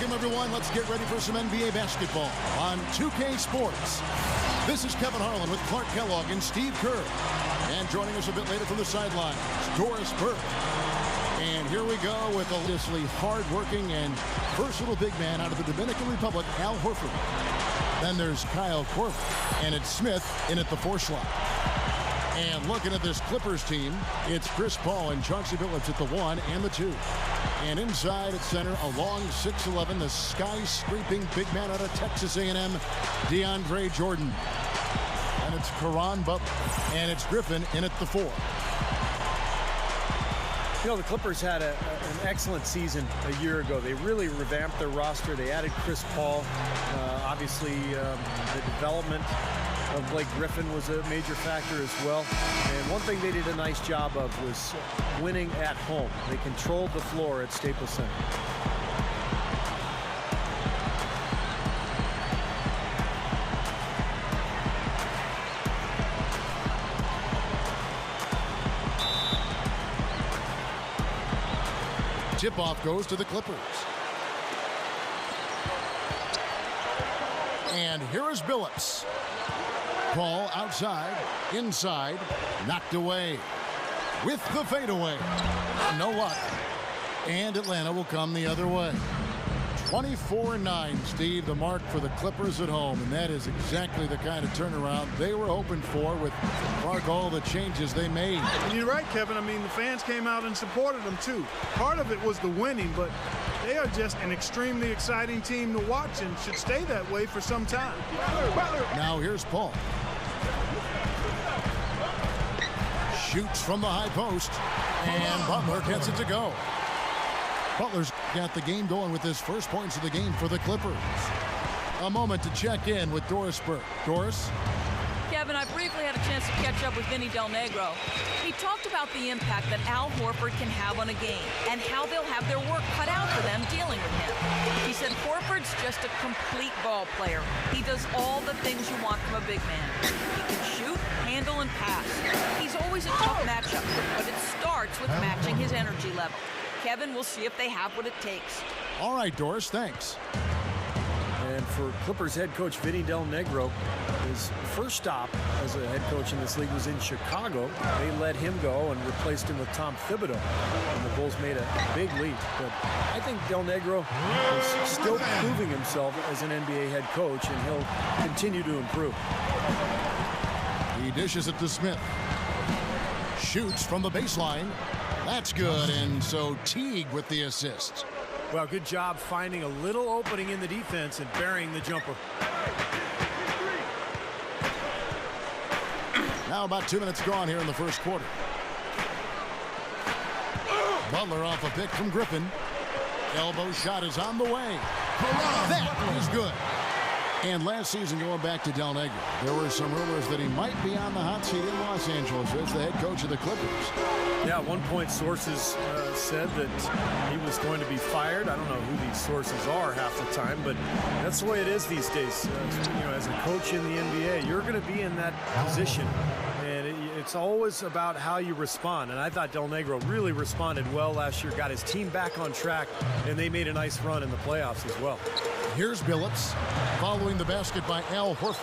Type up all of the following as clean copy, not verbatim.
Welcome, everyone. Let's get ready for some NBA basketball on 2K Sports. This is Kevin Harlan with Clark Kellogg and Steve Kerr. And joining us a bit later from the sidelines, Doris Burke. And here we go with a obviously hard-working and versatile big man out of the Dominican Republic, Al Horford. Then there's Kyle Korver, and it's Smith in at the 4 slot. And looking at this Clippers team, it's Chris Paul and Chauncey Billups at the 1 and the 2. And inside at center, along 6'11", the skyscraping big man out of Texas A&M, DeAndre Jordan. And it's Caron Butler. And it's Griffin in at the 4. You know, the Clippers had an excellent season a year ago. They really revamped their roster. They added Chris Paul. Obviously, the development of Blake Griffin was a major factor as well. And one thing they did a nice job of was winning at home. They controlled the floor at Staples Center. Tip-off goes to the Clippers. And here is Billups. Paul outside, inside, knocked away. With the fadeaway. No luck. And Atlanta will come the other way. 24-9, Steve, the mark for the Clippers at home. And that is exactly the kind of turnaround they were hoping for with Clark, all the changes they made. And you're right, Kevin. I mean, the fans came out and supported them, too. Part of it was the winning, but they are just an extremely exciting team to watch and should stay that way for some time. Now here's Paul. Shoots from the high post, and Butler gets it to go. Butler's got the game going with his first points of the game for the Clippers. A moment to check in with Doris Burke. Doris? Kevin, I briefly had a chance to catch up with Vinny Del Negro. He talked about the impact that Al Horford can have on a game and how they'll have their work cut out for them dealing with him. He said Horford's just a complete ball player. He does all the things you want from a big man. He can shoot, handle, and pass. He's always a tough matchup, but it starts with matching his energy level. Kevin, we'll see if they have what it takes. All right, Doris, thanks. And for Clippers head coach Vinny Del Negro, his first stop as a head coach in this league was in Chicago. They let him go and replaced him with Tom Thibodeau. And the Bulls made a big leap. But I think Del Negro is still proving himself as an NBA head coach, and he'll continue to improve. He dishes it to Smith. Shoots from the baseline. That's good, and so Teague with the assist. Well, good job finding a little opening in the defense and burying the jumper. Now about 2 minutes gone here in the first quarter. Butler off a pick from Griffin. Elbow shot is on the way. That was good. And last season, going back to Del Negro, there were some rumors that he might be on the hot seat in Los Angeles as the head coach of the Clippers. Yeah, at one point sources said that he was going to be fired. I don't know who these sources are half the time, but that's the way it is these days. You know, as a coach in the NBA, you're going to be in that position. And it's always about how you respond. And I thought Del Negro really responded well last year, got his team back on track, and they made a nice run in the playoffs as well. Here's Billups, following the basket by Al Horford.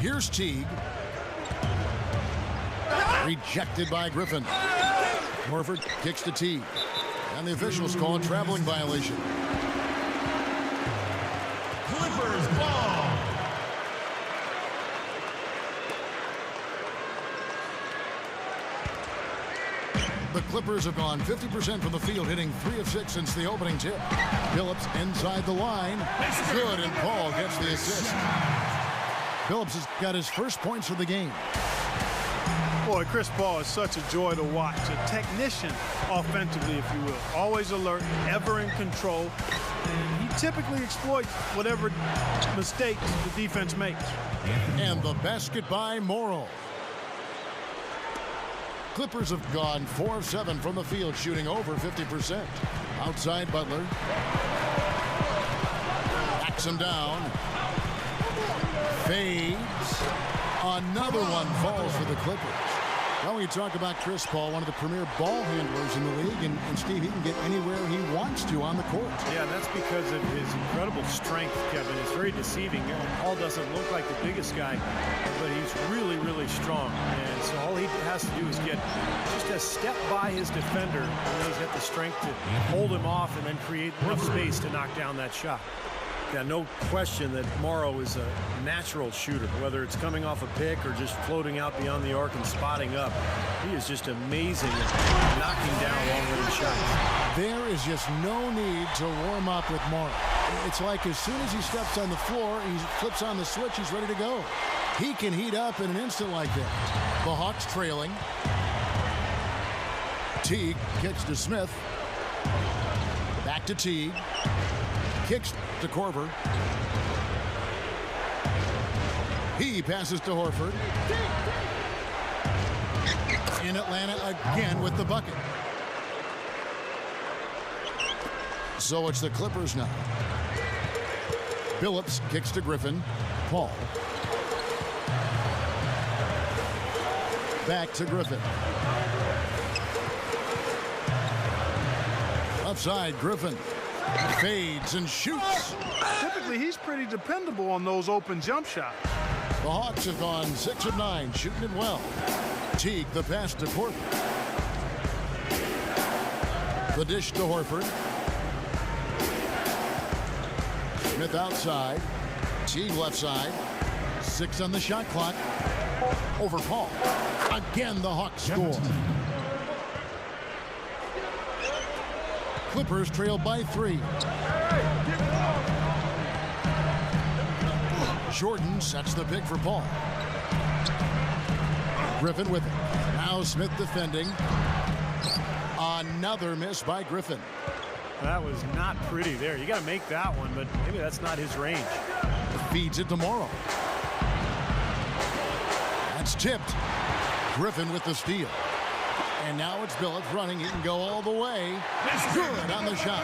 Here's Teague. Rejected by Griffin. Horford kicks to Teague. And the officials call a traveling violation. Clippers ball. The Clippers have gone 50% from the field, hitting 3 of 6 since the opening tip. Billups inside the line. Good, and Paul gets the assist. Billups has got his first points of the game. Boy, Chris Paul is such a joy to watch. A technician offensively, if you will. Always alert, ever in control. And he typically exploits whatever mistakes the defense makes. And the basket by Morrow. Clippers have gone 4 of 7 from the field, shooting over 50%. Outside Butler. Backs him down. Fades. Another one falls for the Clippers. Well, we talk about Chris Paul, one of the premier ball handlers in the league, and Steve, he can get anywhere he wants to on the court. Yeah, and that's because of his incredible strength, Kevin. It's very deceiving. Paul doesn't look like the biggest guy, but he's really, really strong. And so all he has to do is get just a step by his defender, and he's got the strength to hold him off and then create enough space to knock down that shot. Yeah, no question that Morrow is a natural shooter, whether it's coming off a pick or just floating out beyond the arc and spotting up. He is just amazing at knocking down long-range shots. There is just no need to warm up with Morrow. It's like as soon as he steps on the floor, he flips on the switch, he's ready to go. He can heat up in an instant like that. The Hawks trailing. Teague kicks to Smith. Back to Teague. Kicks to Korver. He passes to Horford. In Atlanta again with the bucket. So it's the Clippers now. Billups kicks to Griffin. Paul. Back to Griffin. Upside, Griffin. Fades and shoots. Typically, he's pretty dependable on those open jump shots. The Hawks have gone 6 of 9, shooting it well. Teague, the pass to Korver. The dish to Horford. Smith outside. Teague left side. 6 on the shot clock. Over Paul. Again, the Hawks score. Clippers trail by 3. Jordan sets the pick for Paul. Griffin with it. Now Smith defending. Another miss by Griffin. That was not pretty there. You got to make that one, but maybe that's not his range. Feeds it to Morrow. That's tipped. Griffin with the steal. And now it's Billups running. He can go all the way. It's good on the shot.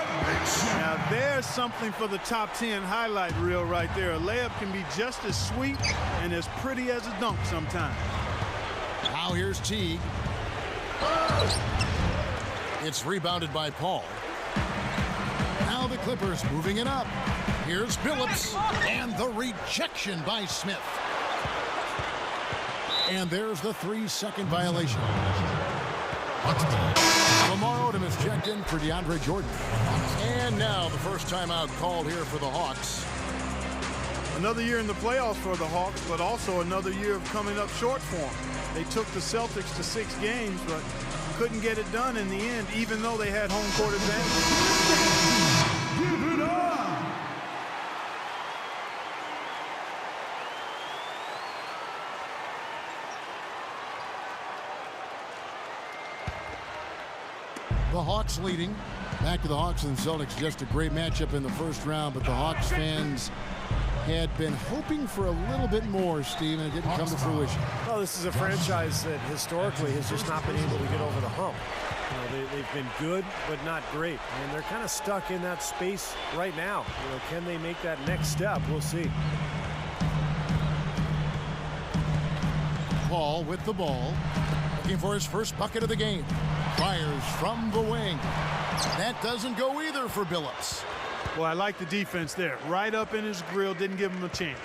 Now there's something for the top 10 highlight reel right there. A layup can be just as sweet and as pretty as a dunk sometimes. Now here's Teague. It's rebounded by Paul. Now the Clippers moving it up. Here's Billups. And the rejection by Smith. And there's the 3-second violation. Lamar Odom is checked in for DeAndre Jordan. And now the first timeout called here for the Hawks. Another year in the playoffs for the Hawks, but also another year of coming up short for them. They took the Celtics to 6 games, but couldn't get it done in the end, even though they had home court advantage. Give it up! The Hawks leading. Back to the Hawks and Celtics. Just a great matchup in the first round, but the Hawks fans had been hoping for a little bit more, Steve, and it didn't come to fruition. Well, this is a franchise that historically has just not been able to get over the hump. You know, they've been good, but not great. And they're kind of stuck in that space right now. You know, can they make that next step? We'll see. Paul with the ball. Looking for his first bucket of the game. Fires from the wing. That doesn't go either for Billups. Well, I like the defense there. Right up in his grill, didn't give him a chance.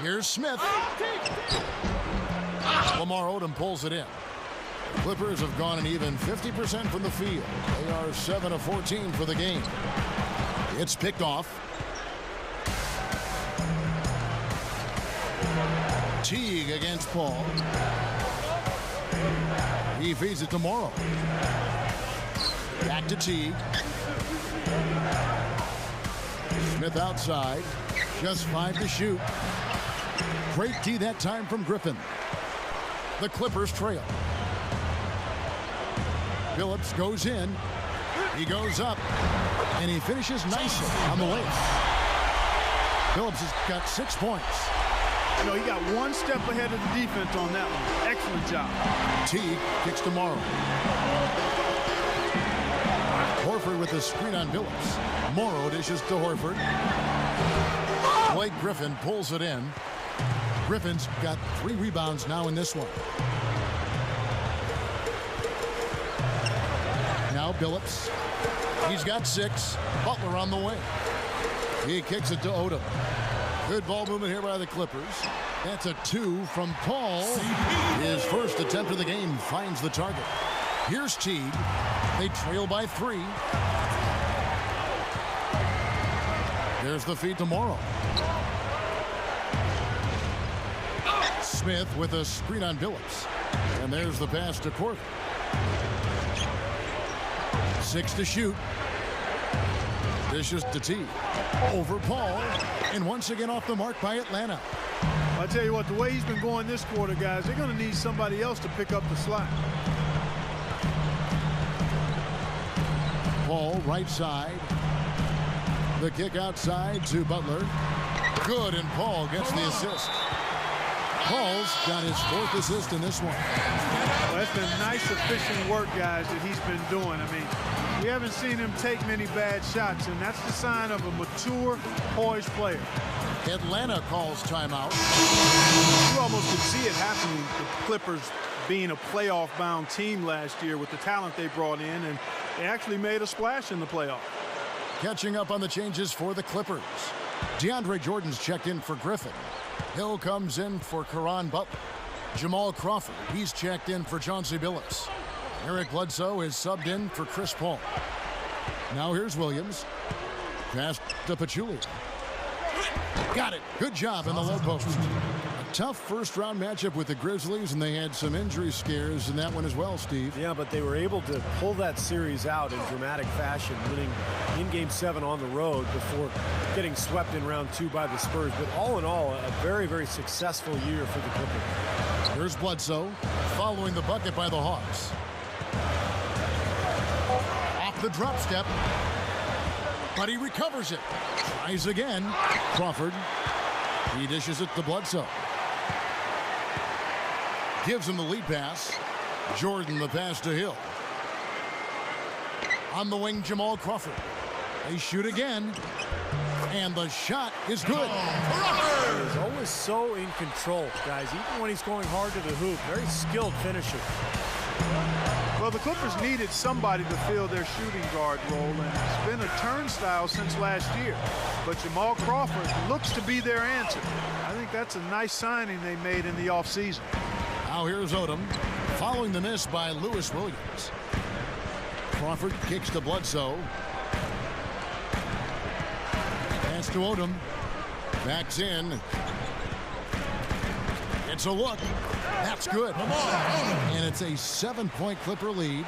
Here's Smith. Lamar Odom pulls it in. The Clippers have gone an even 50% from the field. They are 7 of 14 for the game. It's picked off. Teague against Paul. He feeds it to Morrow. Back to Teague. Smith outside. Just 5 to shoot. Great D that time from Griffin. The Clippers trail. Billups goes in. He goes up. And he finishes nicely on the way. Billups has got 6 points. You know, he got one step ahead of the defense on that one. Excellent job. Teague kicks to Morrow. Horford with the screen on Billups. Morrow dishes to Horford. Blake Griffin pulls it in. Griffin's got 3 rebounds now in this one. Now Billups. He's got 6. Butler on the wing. He kicks it to Odom. Good ball movement here by the Clippers. That's a 2 from Paul. His first attempt of the game finds the target. Here's Teague. They trail by 3. There's the feed to Morrow. Smith with a screen on Billups. And there's the pass to Korver. 6 to shoot. Dishes to Teague. Over Paul. And once again off the mark by Atlanta. I tell you what, the way he's been going this quarter, guys, they're going to need somebody else to pick up the slack. Paul right side. The kick outside to Butler. Good, and Paul gets the assist. Paul's got his 4th assist in this one. Well, that's been nice, efficient work, guys, that he's been doing. I mean, we haven't seen him take many bad shots, and that's the sign of a mature, poised player. Atlanta calls timeout. You almost could see it happening. The Clippers being a playoff-bound team last year with the talent they brought in, and they actually made a splash in the playoff. Catching up on the changes for the Clippers. DeAndre Jordan's checked in for Griffin. Hill comes in for Caron Butler. Jamal Crawford, he's checked in for Chauncey Billups. Eric Bledsoe is subbed in for Chris Paul. Now here's Williams. Pass to Pachulia. Got it. Good job in the low post. A tough first-round matchup with the Grizzlies, and they had some injury scares in that one as well, Steve. Yeah, but they were able to pull that series out in dramatic fashion, winning in Game 7 on the road before getting swept in round 2 by the Spurs. But all in all, a very, very successful year for the Clippers. Here's Bledsoe following the bucket by the Hawks. Off the drop step, but he recovers it. Tries again. Crawford. He dishes it to Bledsoe. Gives him the lead pass. Jordan the pass to Hill. On the wing, Jamal Crawford. They shoot again. And the shot is good. He's always so in control, guys, even when he's going hard to the hoop. Very skilled finisher. Well, the Clippers needed somebody to fill their shooting guard role, and it's been a turnstile since last year. But Jamal Crawford looks to be their answer. I think that's a nice signing they made in the offseason. Now here's Odom, following the miss by Lewis Williams. Crawford kicks to Bledsoe. Pass to Odom. Backs in. It's a look. That's good. And it's a 7-point Clipper lead.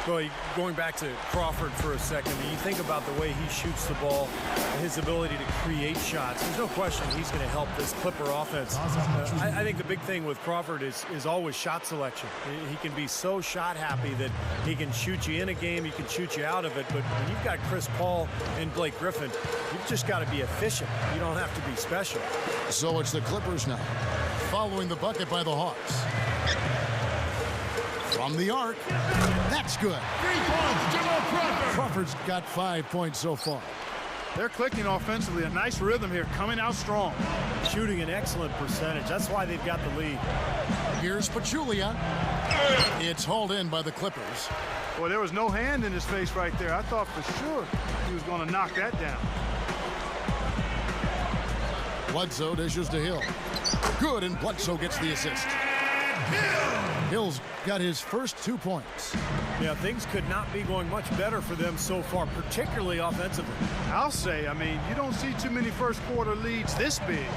Well, going back to Crawford for a second, you think about the way he shoots the ball, his ability to create shots. There's no question he's going to help this Clipper offense. I think the big thing with Crawford is always shot selection. He can be so shot happy that he can shoot you in a game, he can shoot you out of it. But when you've got Chris Paul and Blake Griffin, you've just got to be efficient. You don't have to be special. So it's the Clippers now, following the bucket by the Hawks. From the arc, that's good. 3 points, Jamal Crawford. Crawford's got 5 points so far. They're clicking offensively, a nice rhythm here, coming out strong. Shooting an excellent percentage. That's why they've got the lead. Here's Pachulia. It's hauled in by the Clippers. Boy, there was no hand in his face right there. I thought for sure he was going to knock that down. Bledsoe dishes to Hill. Good, and Bledsoe gets the assist. Hill's got his first 2 points. Yeah, things could not be going much better for them so far, particularly offensively. I'll say, I mean, you don't see too many first quarter leads this big.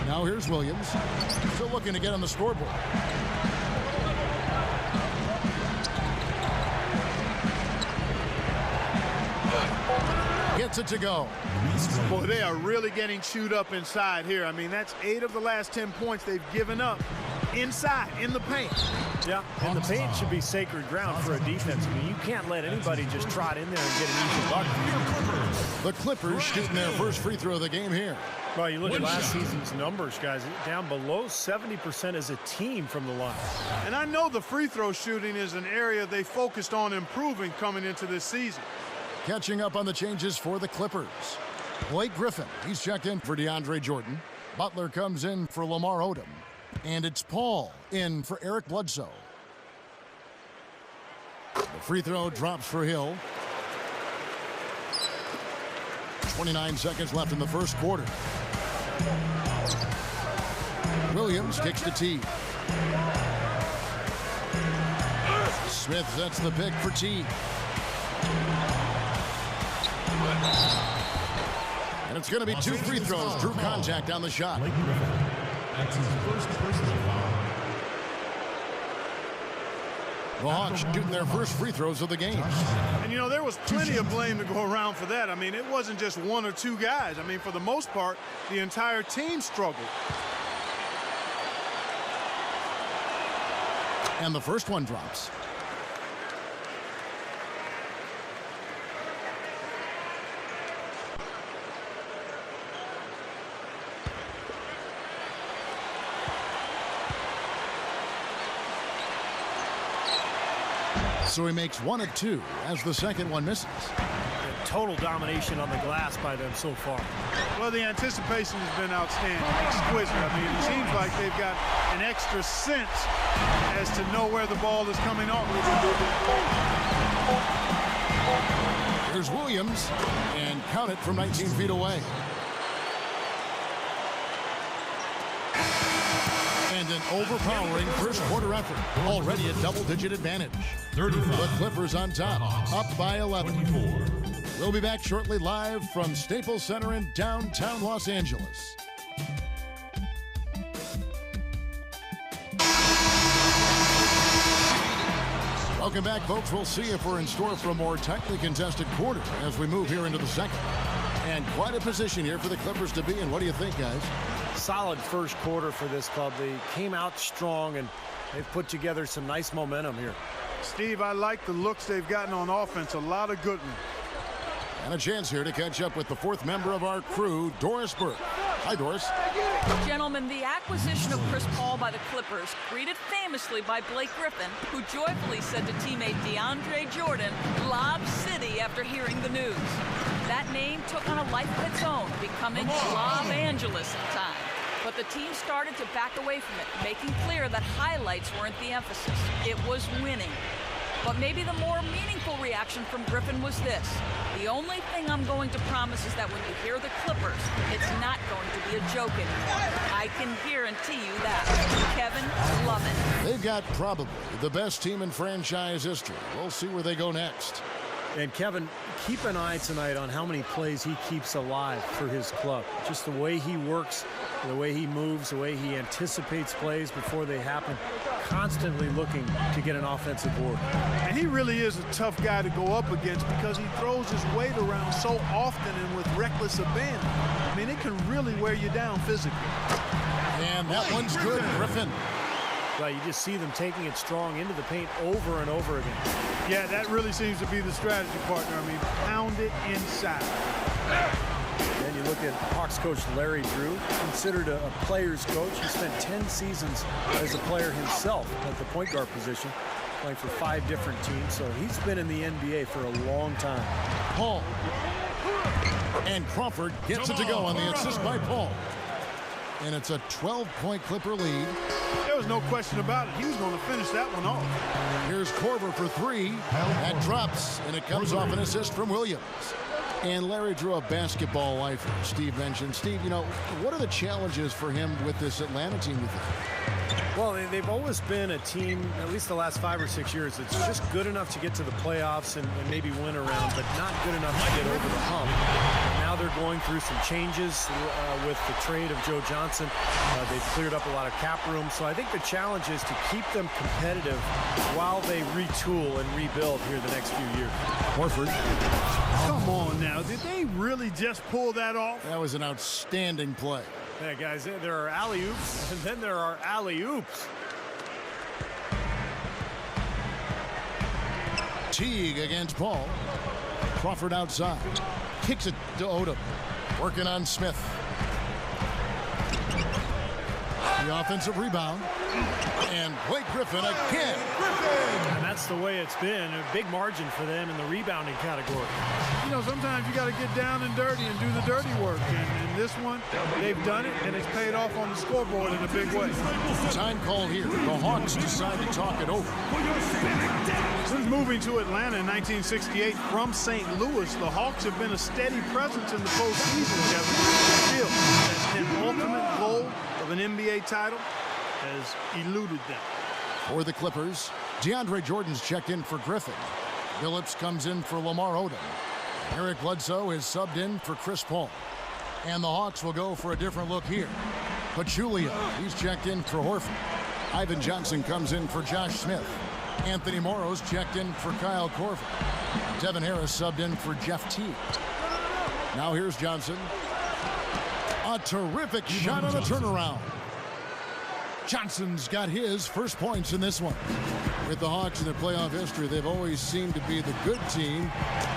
Now here's Williams. Still looking to get on the scoreboard. Gets it to go. Boy, they are really getting chewed up inside here. I mean, that's 8 of the last 10 points they've given up inside, in the paint. Yeah, and the paint should be sacred ground for a defense. I mean, you can't let anybody just trot in there and get an easy bucket. The Clippers shooting their first free throw of the game here. Well, you look at last season's numbers, guys, down below 70% as a team from the line. And I know the free throw shooting is an area they focused on improving coming into this season. Catching up on the changes for the Clippers. Blake Griffin, he's checked in for DeAndre Jordan. Butler comes in for Lamar Odom. And it's Paul in for Eric Bledsoe. The free throw drops for Hill. 29 seconds left in the first quarter. Williams kicks to T. Smith sets the pick for T. And it's going to be 2 free throws. Drew contact on the shot. That's his first personal foul. The Hawks shooting their first free throws of the game. And, you know, there was plenty of blame to go around for that. I mean, it wasn't just 1 or 2 guys. I mean, for the most part, the entire team struggled. And the first one drops. So he makes 1 of 2 as the second one misses. Total domination on the glass by them so far. Well, the anticipation has been outstanding, exquisite. I mean, it seems like they've got an extra sense as to know where the ball is coming off. Here's Williams, and count it from 19 feet away. And an overpowering first quarter effort. Already a double-digit advantage. 35. The Clippers on top, up by 11. 24. We'll be back shortly live from Staples Center in downtown Los Angeles. Welcome back, folks. We'll see if we're in store for a more tightly contested quarter as we move here into the second. And quite a position here for the Clippers to be in. What do you think, guys? Solid first quarter for this club. They came out strong, and they've put together some nice momentum here. Steve, I like the looks they've gotten on offense. A lot of good ones. And a chance here to catch up with the fourth member of our crew, Doris Burke. Hi, Doris. Gentlemen, the acquisition of Chris Paul by the Clippers, greeted famously by Blake Griffin, who joyfully said to teammate DeAndre Jordan, Lob City, after hearing the news. That name took on a life of its own, becoming Los Angeles at time. But the team started to back away from it, making clear that highlights weren't the emphasis. It was winning. But maybe the more meaningful reaction from Griffin was this. The only thing I'm going to promise is that when you hear the Clippers, it's not going to be a joke anymore. I can guarantee you that. Kevin, love it. They've got probably the best team in franchise history. We'll see where they go next. And Kevin, keep an eye tonight on how many plays he keeps alive for his club. Just the way he works, the way he moves, the way he anticipates plays before they happen, constantly looking to get an offensive board. And he really is a tough guy to go up against because he throws his weight around so often and with reckless abandon. I mean, it can really wear you down physically. And that one's good, Griffin. Right, you just see them taking it strong into the paint over and over again. Yeah, that really seems to be the strategy, partner. I mean, pound it inside. Then you look at Hawks coach Larry Drew, considered a player's coach. He spent 10 seasons as a player himself at the point guard position, playing for 5 different teams. So he's been in the NBA for a long time. Paul. And Crawford gets it to go on the assist by Paul. And it's a 12-point Clipper lead. There was no question about it. He was going to finish that one off. Here's Korver for 3. That drops, and it comes off an assist from Williams. And Larry Drew, a basketball lifer, Steve mentioned. Steve, you know, what are the challenges for him with this Atlanta team, you think? Well, they've always been a team, at least the last 5 or 6 years, that's just good enough to get to the playoffs and maybe win around, but not good enough to get over the hump. Now they're going through some changes with the trade of Joe Johnson. They've cleared up a lot of cap room, so I think the challenge is to keep them competitive while they retool and rebuild here the next few years. Horford. Come on now. Did they really just pull that off? That was an outstanding play. Yeah, guys, there are alley-oops, and then there are alley-oops. Teague against Paul. Crawford outside. Kicks it to Odom. Working on Smith. The offensive rebound. And Blake Griffin again. And that's that's the way it's been. A big margin for them in the rebounding category. You know, sometimes you got to get down and dirty and do the dirty work. And in this one, they've done it, and it's paid off on the scoreboard in a big way. Time call here. The Hawks decide to talk it over. Since moving to Atlanta in 1968 from St. Louis, the Hawks have been a steady presence in the postseason, Kevin. Still, that penultimate goal of an NBA title has eluded them. For the Clippers, DeAndre Jordan's checked in for Griffin. Phillips comes in for Lamar Odom. Eric Bledsoe is subbed in for Chris Paul. And the Hawks will go for a different look here. Pachulia, he's checked in for Horford. Ivan Johnson comes in for Josh Smith. Anthony Morrow's checked in for Kyle Korver. Devin Harris subbed in for Jeff Teague. Now here's Johnson. A terrific shot on a turnaround. Johnson's got his first points in this one. With the Hawks in their playoff history, they've always seemed to be the good team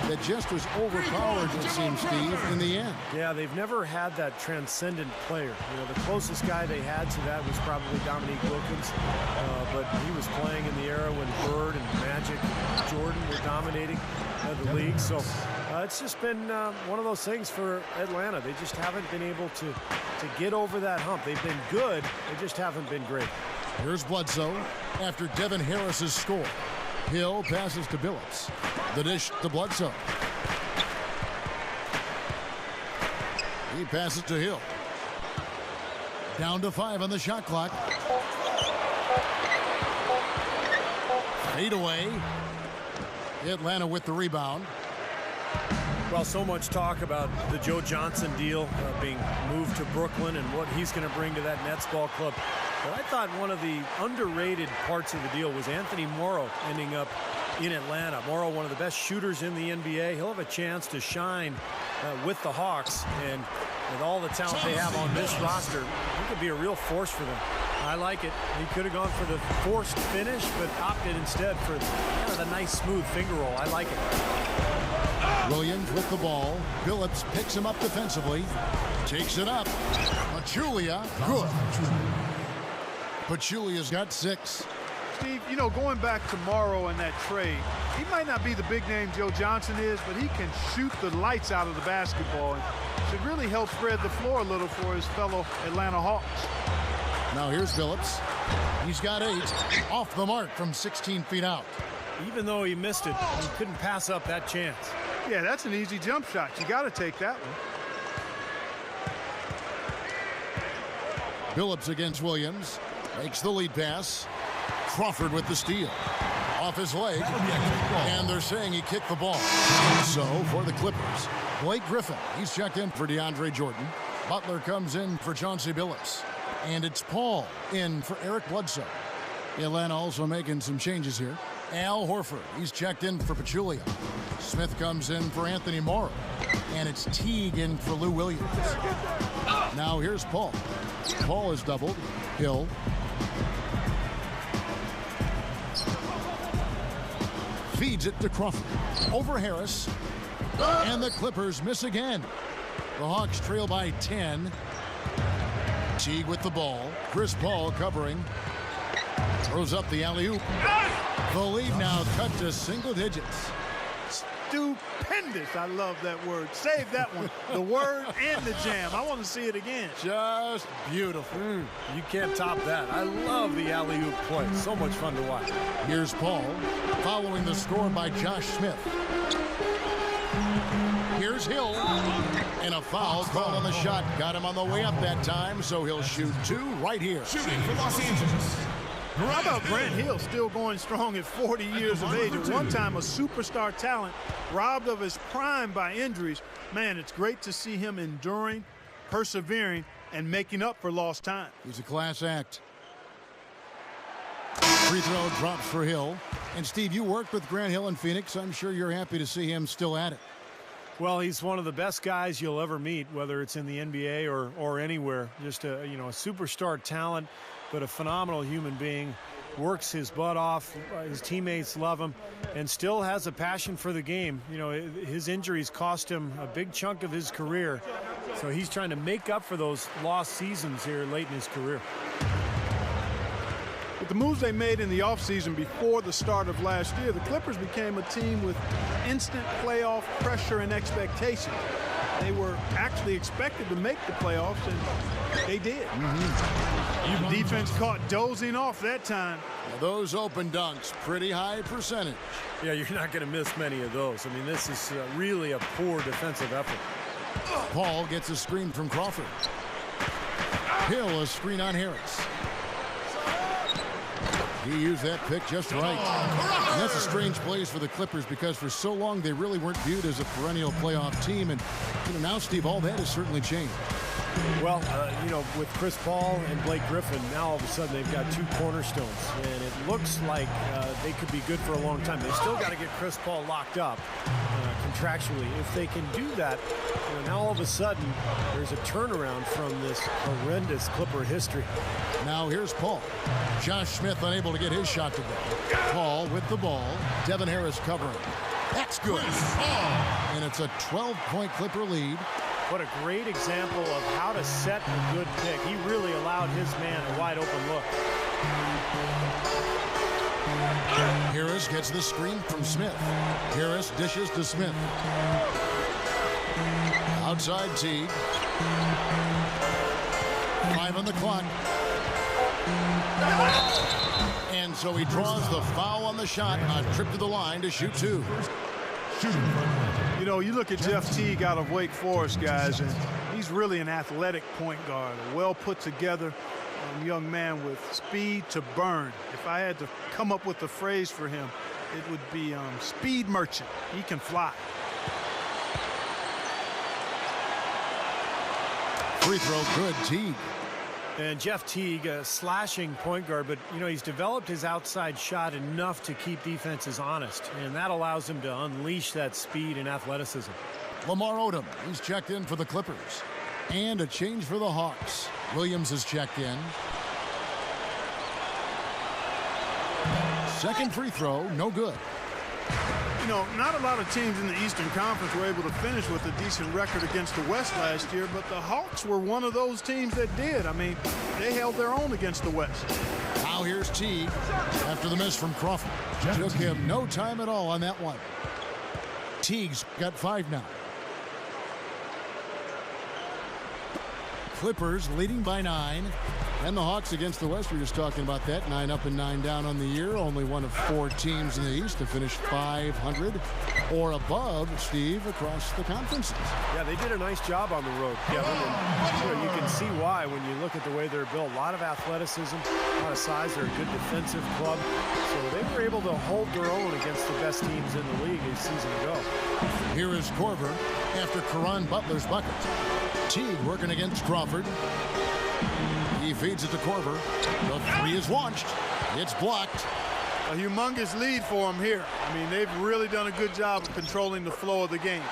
that just was overpowered, it seems, Steve, in the end. Yeah, they've never had that transcendent player. You know, the closest guy they had to that was probably Dominique Wilkins, but he was playing in the era when Bird and Magic, Jordan were dominating the league. So it's just been one of those things for Atlanta. They just haven't been able to get over that hump. They've been good, they just haven't been great. Here's Bledsoe after Devin Harris's score. Hill passes to Billups. The dish to Bledsoe. He passes to Hill. Down to 5 on the shot clock. Fade away. Atlanta with the rebound. Well, so much talk about the Joe Johnson deal being moved to Brooklyn and what he's going to bring to that Nets ball club. But I thought one of the underrated parts of the deal was Anthony Morrow ending up in Atlanta. Morrow, one of the best shooters in the NBA. He'll have a chance to shine with the Hawks. And with all the talent they have on this roster, he could be a real force for them. I like it. He could have gone for the forced finish, but opted instead for kind of the nice, smooth finger roll. I like it. Williams with the ball. Billups picks him up defensively. Takes it up. Pachulia. Good. Pachulia's got 6. Steve, you know, going back to Morrow and that trade, he might not be the big name Joe Johnson is, but he can shoot the lights out of the basketball and should really help spread the floor a little for his fellow Atlanta Hawks. Now here's Billups. He's got 8. Off the mark from 16 feet out. Even though he missed it, he couldn't pass up that chance. Yeah, that's an easy jump shot. You got to take that one. Billups against Williams. Makes the lead pass. Crawford with the steal. Off his leg. And they're saying he kicked the ball. So for the Clippers, Blake Griffin. He's checked in for DeAndre Jordan. Butler comes in for Chauncey Billups. And it's Paul in for Eric Bledsoe. Atlanta also making some changes here. Al Horford. He's checked in for Pachulia. Smith comes in for Anthony Morrow. And it's Teague in for Lou Williams. Now here's Paul. Paul is doubled. Hill. Feeds it to Crawford. Over Harris. And the Clippers miss again. The Hawks trail by 10. Teague with the ball. Chris Paul covering. Throws up the alley-oop. The lead now cut to single digits. Stupendous. I love that word. Save that one. The word and the jam. I want to see it again. Just beautiful. You can't top that. I love the alley-oop play. So much fun to watch. Here's Paul following the score by Josh Smith. Here's Hill. And a foul called on the shot. Got him on the way up that time, so he'll shoot 2 right here. Shooting for Los Angeles. How about Grant Hill still going strong at 40 years of age? At one time, a superstar talent, robbed of his prime by injuries. Man, it's great to see him enduring, persevering, and making up for lost time. He's a class act. Free throw drops for Hill. And, Steve, you worked with Grant Hill in Phoenix. I'm sure you're happy to see him still at it. Well, he's one of the best guys you'll ever meet, whether it's in the NBA or anywhere. Just a superstar talent, but a phenomenal human being. Works his butt off. His teammates love him, and still has a passion for the game. You know, his injuries cost him a big chunk of his career, so he's trying to make up for those lost seasons here late in his career. The the moves they made in the offseason before the start of last year, the Clippers became a team with instant playoff pressure and expectation. They were actually expected to make the playoffs, and they did. The defense caught dozing off that time. Those open dunks, pretty high percentage. Yeah, you're not going to miss many of those. I mean, this is really a poor defensive effort. Paul gets a screen from Crawford. Hill a screen on Harris. He used that pick just right. And that's a strange place for the Clippers because for so long they really weren't viewed as a perennial playoff team. And now, Steve, all that has certainly changed. Well, with Chris Paul and Blake Griffin, now all of a sudden they've got two cornerstones. And it looks like they could be good for a long time. They still got to get Chris Paul locked up contractually. If they can do that, now all of a sudden there's a turnaround from this horrendous Clipper history. Now here's Paul. Josh Smith unable to get his shot to go. Paul with the ball. Devin Harris covering. That's good. And it's a 12-point Clipper lead. What a great example of how to set a good pick. He really allowed his man a wide open look. Harris gets the screen from Smith. Harris dishes to Smith. Outside Teague. 5 on the clock. And so he draws the foul on the shot on trip to the line to shoot 2. You know, you look at Jeff Teague out of Wake Forest, guys, and he's really an athletic point guard, a well put together young man with speed to burn. If I had to come up with a phrase for him, it would be speed merchant. He can fly. Free throw good, Teague. And Jeff Teague, a slashing point guard, but, he's developed his outside shot enough to keep defenses honest, and that allows him to unleash that speed and athleticism. Lamar Odom, he's checked in for the Clippers. And a change for the Hawks. Williams has checked in. Second free throw, no good. You know, not a lot of teams in the Eastern Conference were able to finish with a decent record against the West last year, but the Hawks were one of those teams that did. I mean, they held their own against the West. Now here's Teague after the miss from Crawford. Took him no time at all on that one. Teague's got 5 now. Clippers leading by 9. And the Hawks against the West, we were just talking about that. 9 up and 9 down on the year. Only one of 4 teams in the East to finish 500 or above, Steve, across the conferences. Yeah, they did a nice job on the road, Kevin. And, you can see why when you look at the way they're built. A lot of athleticism, a lot of size. They're a good defensive club. So they were able to hold their own against the best teams in the league a season ago. Here is Korver after Caron Butler's bucket. Teague working against Crawford. He feeds it to Korver. The 3 is launched. It's blocked. A humongous lead for them here. I mean, they've really done a good job of controlling the flow of the game.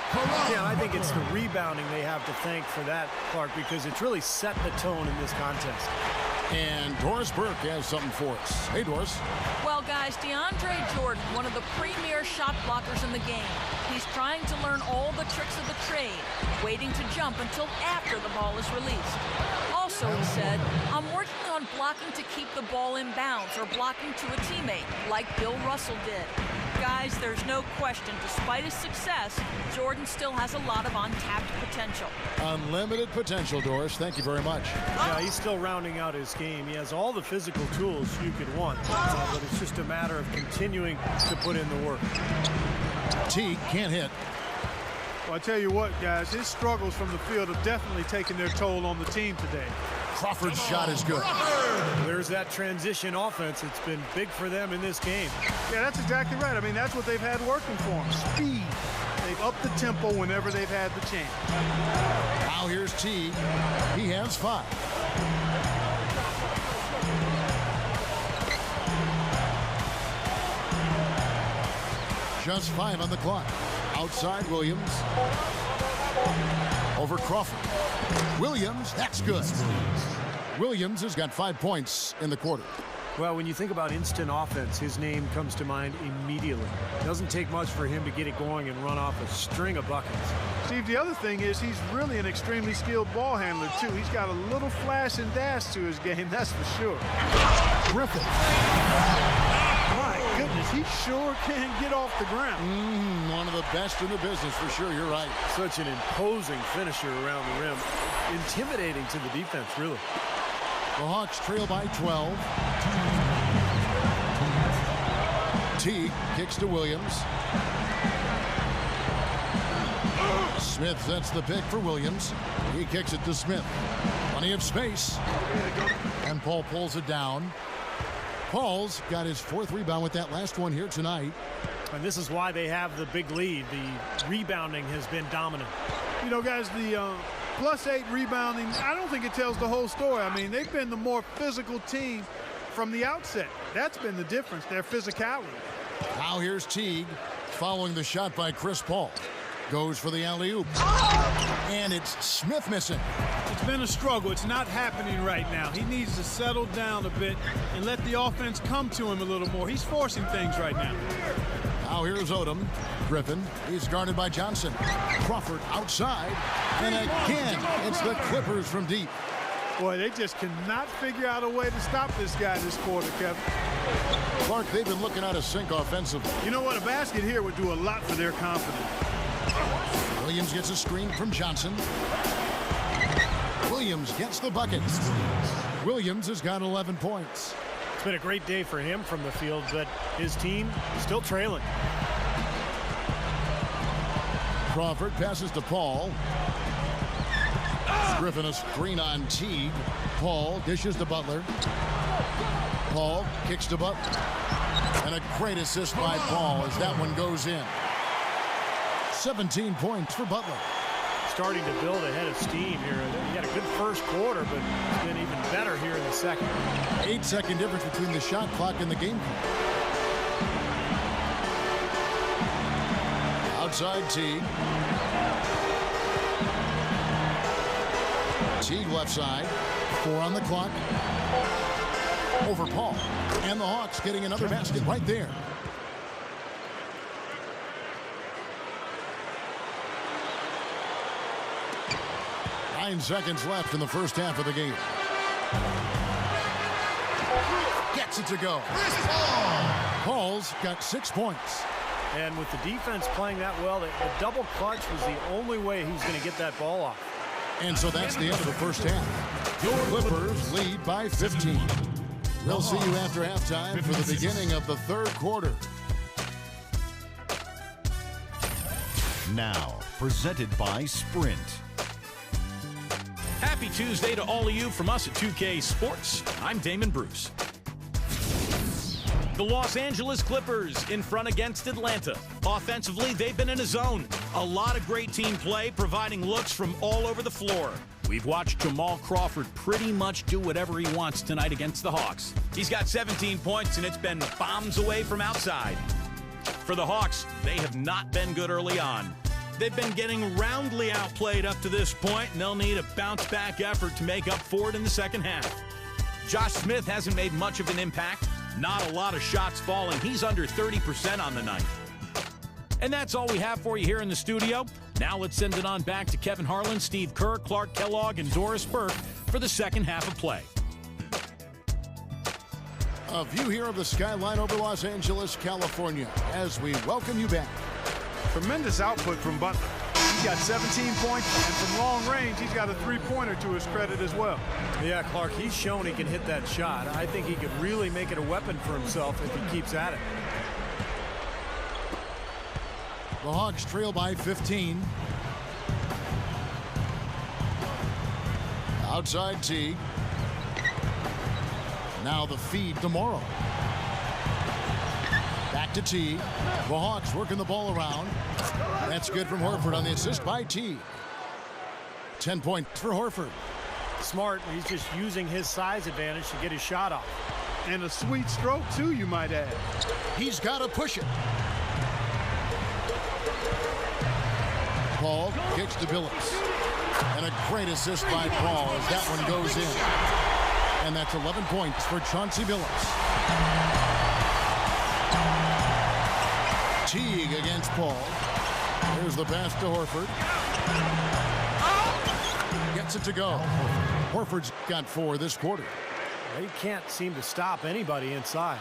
Yeah, I think it's the rebounding they have to thank for that, Clark, because it's really set the tone in this contest. And Doris Burke has something for us. Hey, Doris. Well, guys, DeAndre Jordan, one of the premier shot blockers in the game. He's trying to learn all the tricks of the trade, waiting to jump until after the ball is released. Also, he said, I'm working on blocking to keep the ball in bounds or blocking to a teammate, like Bill Russell did. Guys, there's no question, despite his success, Jordan still has a lot of untapped potential. Unlimited potential, Doris. Thank you very much. Yeah, he's still rounding out his game. He has all the physical tools you could want, but it's just a matter of continuing to put in the work. Teague can't hit. Well, I tell you what, guys, his struggles from the field have definitely taken their toll on the team today. Crawford's shot is good. There's that transition offense. It's been big for them in this game. Yeah, that's exactly right. I mean, that's what they've had working for them. Speed. They've upped the tempo whenever they've had the chance. Now here's Teague. He has 5. Just 5 on the clock. Outside Williams. Over Crawford. Williams, that's good. Williams has got 5 points in the quarter. Well, when you think about instant offense, his name comes to mind immediately. It doesn't take much for him to get it going and run off a string of buckets. Steve, the other thing is he's really an extremely skilled ball handler, too. He's got a little flash and dash to his game, that's for sure. Griffin. My goodness, he sure can get off the ground. One of the best in the business, for sure. You're right. Such an imposing finisher around the rim. Intimidating to the defense, really. The Hawks trail by 12. Teague kicks to Williams. Smith sets the pick for Williams. He kicks it to Smith. Plenty of space. And Paul pulls it down. Paul's got his 4th rebound with that last one here tonight. And this is why they have the big lead. The rebounding has been dominant. You know, guys, the +8 rebounding, I don't think it tells the whole story. I mean, they've been the more physical team from the outset. That's been the difference, their physicality. Now here's Teague following the shot by Chris Paul. Goes for the alley-oop. And it's Smith missing. It's been a struggle. It's not happening right now. He needs to settle down a bit and let the offense come to him a little more. He's forcing things right now. Now here's Odom. Griffin, he's guarded by Johnson. Crawford outside. And again, it's the Clippers from deep. Boy, they just cannot figure out a way to stop this guy this quarter, Kevin. Clark, they've been looking out of sync offensively. You know what? A basket here would do a lot for their confidence. Williams gets a screen from Johnson. Williams gets the bucket. Williams has got 11 points. It's been a great day for him from the field, but his team still trailing. Crawford passes to Paul. Griffin a screen on Teague. Paul dishes to Butler. Paul kicks to Butler. And a great assist by Paul as that one goes in. 17 points for Butler. Starting to build a head of steam here. He had a good first quarter, but it's been even better here in the second. 8-second difference between the shot clock and the game clock. Outside Teague. Teague left side. 4 on the clock. Over Paul. And the Hawks getting another basket right there. Nine seconds left in the first half of the game. Gets it to go. Paul's got 6 points. And with the defense playing that well, the double clutch was the only way he was going to get that ball off. And so that's the end of the first half. Your Clippers lead by 15. We'll see you after halftime for the beginning of the third quarter. Now, presented by Sprint. Happy Tuesday to all of you from us at 2K Sports. I'm Damon Bruce. The Los Angeles Clippers in front against Atlanta. Offensively, they've been in a zone. A lot of great team play, providing looks from all over the floor. We've watched Jamal Crawford pretty much do whatever he wants tonight against the Hawks. He's got 17 points, and it's been bombs away from outside. For the Hawks, they have not been good early on. They've been getting roundly outplayed up to this point, and they'll need a bounce-back effort to make up for it in the second half. Josh Smith hasn't made much of an impact. Not a lot of shots falling. He's under 30% on the night. And that's all we have for you here in the studio. Now let's send it on back to Kevin Harlan, Steve Kerr, Clark Kellogg, and Doris Burke for the second half of play. A view here of the skyline over Los Angeles, California, as we welcome you back. Tremendous output from Butler. He's got 17 points, and from long range, he's got a three-pointer to his credit as well. Yeah, Clark, he's shown he can hit that shot. I think he could really make it a weapon for himself if he keeps at it. The Hawks trail by 15. Outside Teague. Now the feed to Morrow. Back to Teague. The Hawks working the ball around. That's good from Horford on the assist by Teague. 10 points for Horford. Smart. He's just using his size advantage to get his shot off. And a sweet stroke, too, you might add. He's got to push it. Paul kicks to Billups. And a great assist by Paul as that one goes in. And that's 11 points for Chauncey Billups. Teague against Paul. Here's the pass to Horford. Gets it to go. Horford's got 4 this quarter. They can't seem to stop anybody inside.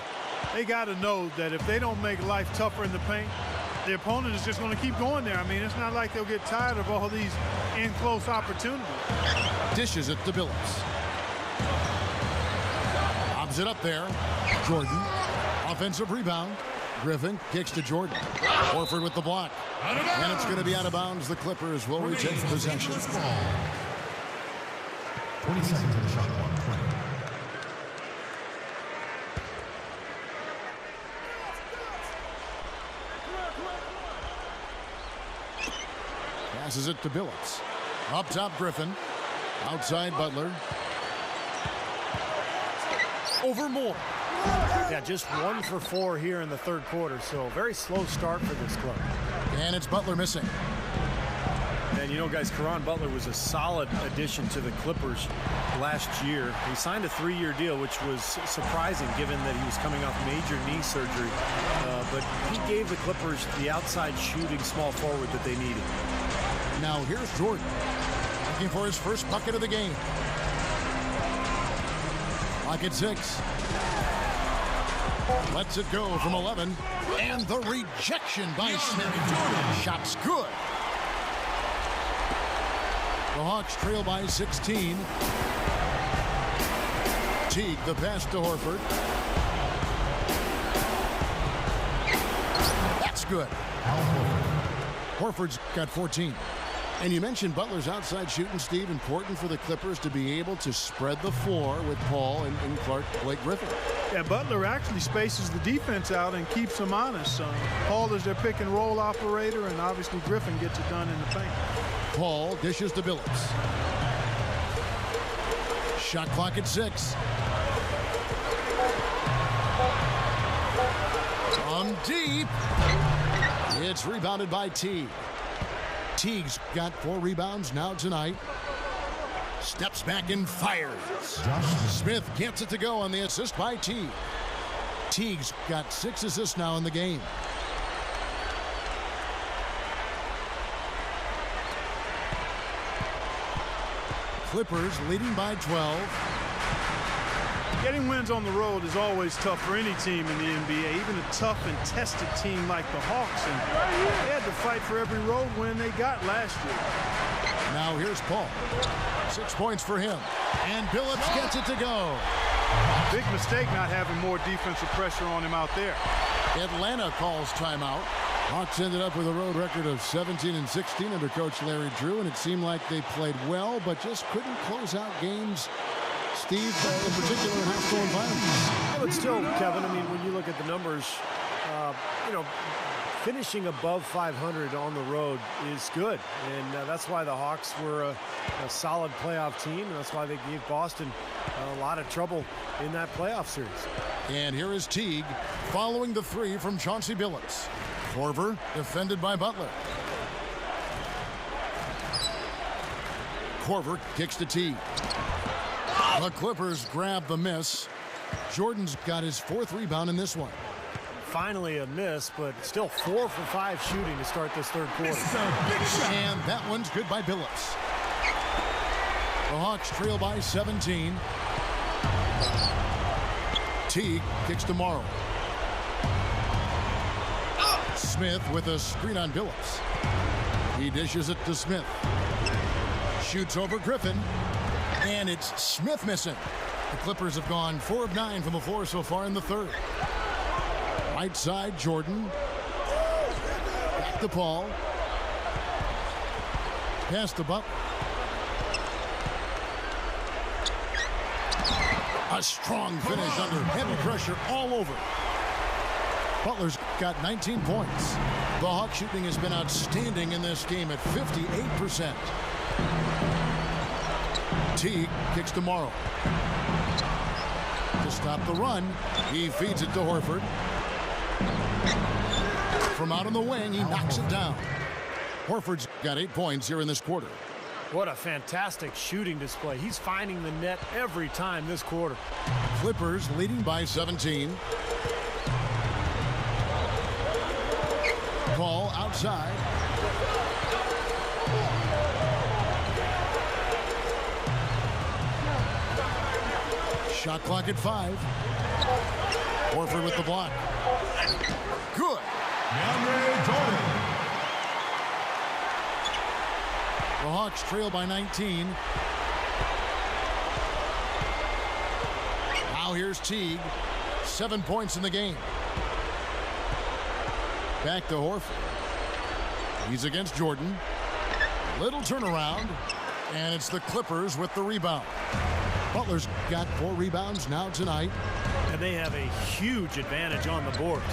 They got to know that if they don't make life tougher in the paint, the opponent is just going to keep going there. I mean, it's not like they'll get tired of all these in-close opportunities. Dishes it to Billups. Lobs it up there. Jordan. Offensive rebound. Griffin kicks to Jordan. Horford with the block. And it's going to be out of bounds. The Clippers will retain possession. 20 seconds on the shot clock. 20. Passes it to Billups. Up top, Griffin. Outside, Butler. Over Moore. Yeah, just 1 for 4 here in the third quarter, so very slow start for this club. And it's Butler missing. And you know, guys, Caron Butler was a solid addition to the Clippers last year. He signed a 3-year deal, which was surprising given that he was coming off major knee surgery. But he gave the Clippers the outside shooting small forward that they needed. Now here's Jordan, looking for his first bucket of the game. Clock at 6. Lets it go from 11. And the rejection by Smith. Shot's good. The Hawks trail by 16. Teague, the pass to Horford. That's good. Horford's got 14. And you mentioned Butler's outside shooting, Steve. Important for the Clippers to be able to spread the floor with Paul and Clark, Blake Griffin. Yeah, Butler actually spaces the defense out and keeps them honest. Paul is their pick and roll operator, and obviously Griffin gets it done in the paint. Paul dishes to Billups. Shot clock at 6. From deep. It's rebounded by Teague. Teague's got 4 rebounds now tonight. Steps back and fires. Smith gets it to go on the assist by Teague. Teague's got 6 assists now in the game. Clippers leading by 12. Getting wins on the road is always tough for any team in the NBA, even a tough and tested team like the Hawks. And they had to fight for every road win they got last year. Now here's Paul. 6 points for him. And Billups gets it to go. Big mistake not having more defensive pressure on him out there. Atlanta calls timeout. Hawks ended up with a road record of 17-16 under coach Larry Drew, and it seemed like they played well, but just couldn't close out games, Steve, in particular in hostile environments. Yeah, but still, Kevin, I mean, when you look at the numbers, you know, finishing above 500 on the road is good, and that's why the Hawks were a solid playoff team, and that's why they gave Boston a lot of trouble in that playoff series. And here is Teague following the 3 from Chauncey Billups. Korver defended by Butler. Korver kicks to Teague. The Clippers grab the miss. Jordan's got his 4th rebound in this one. Finally a miss, but still 4 for 5 shooting to start this third quarter. And that one's good by Billups. The Hawks trail by 17. Teague kicks to Morrow. Smith with a screen on Billups. He dishes it to Smith. Shoots over Griffin. And it's Smith missing. The Clippers have gone 4 of 9 from the floor so far in the third. Right side, Jordan. Back to Paul. Pass to Butler. A strong finish under heavy pressure all over. Butler's got 19 points. The Hawks shooting has been outstanding in this game at 58%. Teague kicks to Morrow. To stop the run, he feeds it to Horford. From out on the wing, he knocks it down. Horford's got 8 points here in this quarter. What a fantastic shooting display. He's finding the net every time this quarter. Clippers leading by 17. Call outside. Shot clock at 5. Horford with the block. Good. DeAndre Jordan. The Hawks trail by 19. Now here's Teague. 7 points in the game. Back to Horford. He's against Jordan. Little turnaround. And it's the Clippers with the rebound. Butler's got 4 rebounds now tonight. And they have a huge advantage on the boards.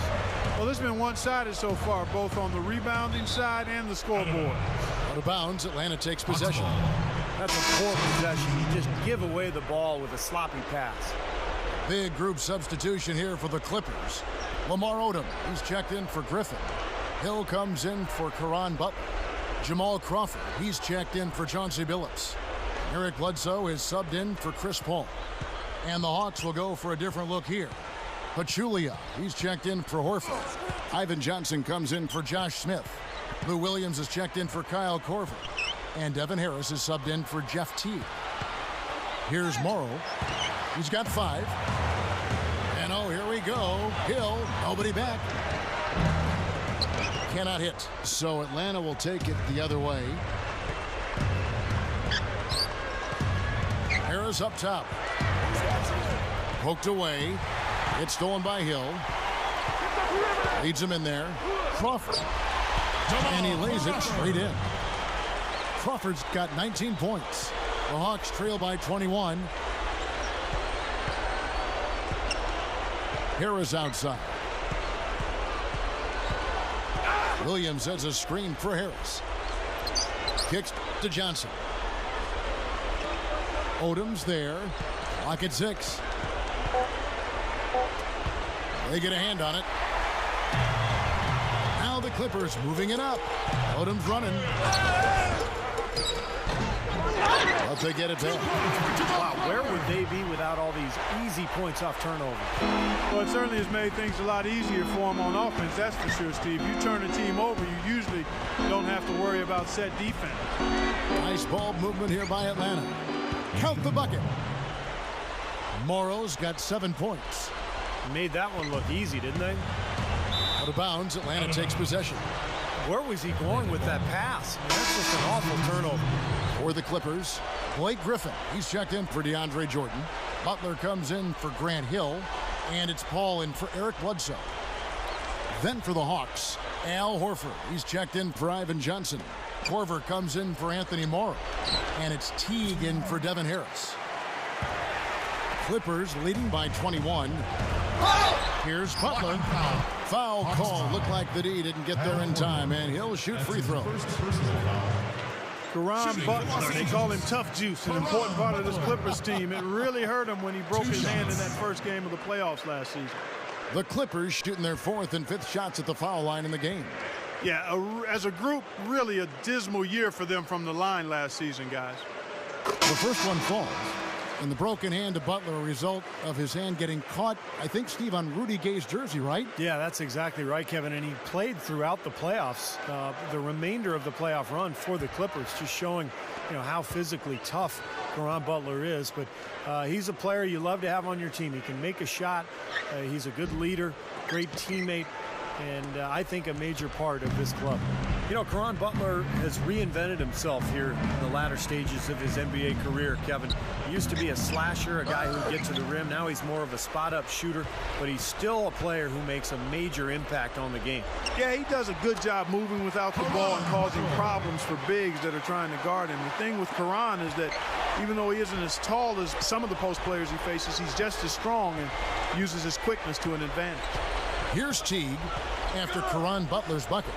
Well, this has been one-sided so far, both on the rebounding side and the scoreboard. Out of bounds, Atlanta takes possession. That's a poor possession. You just give away the ball with a sloppy pass. Big group substitution here for the Clippers. Lamar Odom, he's checked in for Griffin. Hill comes in for Caron Butler. Jamal Crawford, he's checked in for Chauncey Billups. Eric Bledsoe is subbed in for Chris Paul. And the Hawks will go for a different look here. Pachulia, he's checked in for Horford. Ivan Johnson comes in for Josh Smith. Lou Williams is checked in for Kyle Korver. And Devin Harris is subbed in for Jeff Teague. Here's Morrow. He's got 5. And oh, here we go. Hill, nobody back. Cannot hit. So Atlanta will take it the other way. Harris up top. Poked away. It's stolen by Hill. Leads him in there. Crawford. And he lays it straight in. Crawford's got 19 points. The Hawks trail by 21. Harris outside. Williams sets a screen for Harris. Kicks to Johnson. Odom's there. Clock at 6. They get a hand on it. Now the Clippers moving it up. Odom's running. But they get it back. Wow, where would they be without all these easy points off turnover? Well, it certainly has made things a lot easier for them on offense, that's for sure, Steve. You turn a team over, you usually don't have to worry about set defense. Nice ball movement here by Atlanta. Count the bucket. Morrow's got 7 points. Made that one look easy, didn't they? Out of bounds, Atlanta takes possession. Where was he going with that pass? I mean, that's just an awful turnover. For the Clippers, Blake Griffin. He's checked in for DeAndre Jordan. Butler comes in for Grant Hill. And it's Paul in for Eric Bledsoe. Then for the Hawks, Al Horford. He's checked in for Ivan Johnson. Korver comes in for Anthony Morrow. And it's Teague in for Devin Harris. Clippers leading by 21. Here's Butler. Foul call. Looked like the D didn't get there in time, and he'll shoot free throws. Caron Butler, they call him Tough Juice, an important part of this Clippers team. It really hurt him when he broke his hand in that first game of the playoffs last season. The Clippers shooting their 4th and 5th shots at the foul line in the game. Yeah, as a group, really a dismal year for them from the line last season, guys. The first one falls. And the broken hand to Butler, a result of his hand getting caught, I think, Steve, on Rudy Gay's jersey, right? Yeah, that's exactly right, Kevin. And he played throughout the playoffs, the remainder of the playoff run for the Clippers, just showing, how physically tough Caron Butler is. But he's a player you love to have on your team. He can make a shot. He's a good leader, great teammate, and I think a major part of this club. Caron Butler has reinvented himself here in the latter stages of his NBA career, Kevin. He used to be a slasher, a guy who would get to the rim. Now he's more of a spot-up shooter, but he's still a player who makes a major impact on the game. Yeah, he does a good job moving without the ball and causing problems for bigs that are trying to guard him. The thing with Caron is that even though he isn't as tall as some of the post players he faces, he's just as strong and uses his quickness to an advantage. Here's Teague after Caron Butler's bucket.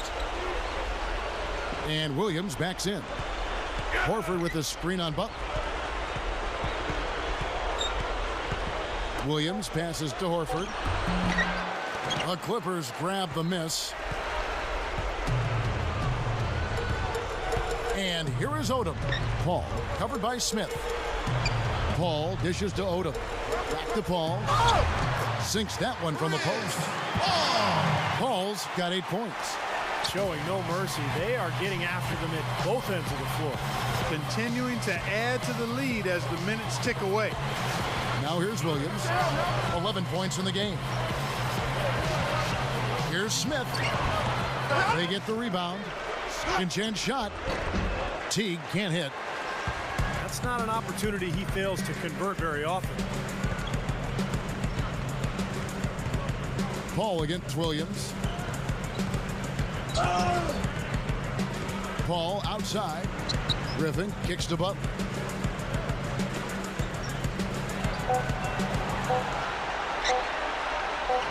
And Williams backs in. Horford with a screen on Butler. Williams passes to Horford. The Clippers grab the miss. And here is Odom. Paul covered by Smith. Paul dishes to Odom. Back to Paul. Sinks that one from the post. Paul's got 8 points. Showing no mercy. They are getting after them at both ends of the floor. Continuing to add to the lead as the minutes tick away. Now here's Williams. 11 points in the game. Here's Smith. They get the rebound. Second chance shot. Teague can't hit. That's not an opportunity he fails to convert very often. Paul against Williams. Paul outside. Griffin kicks to Butler.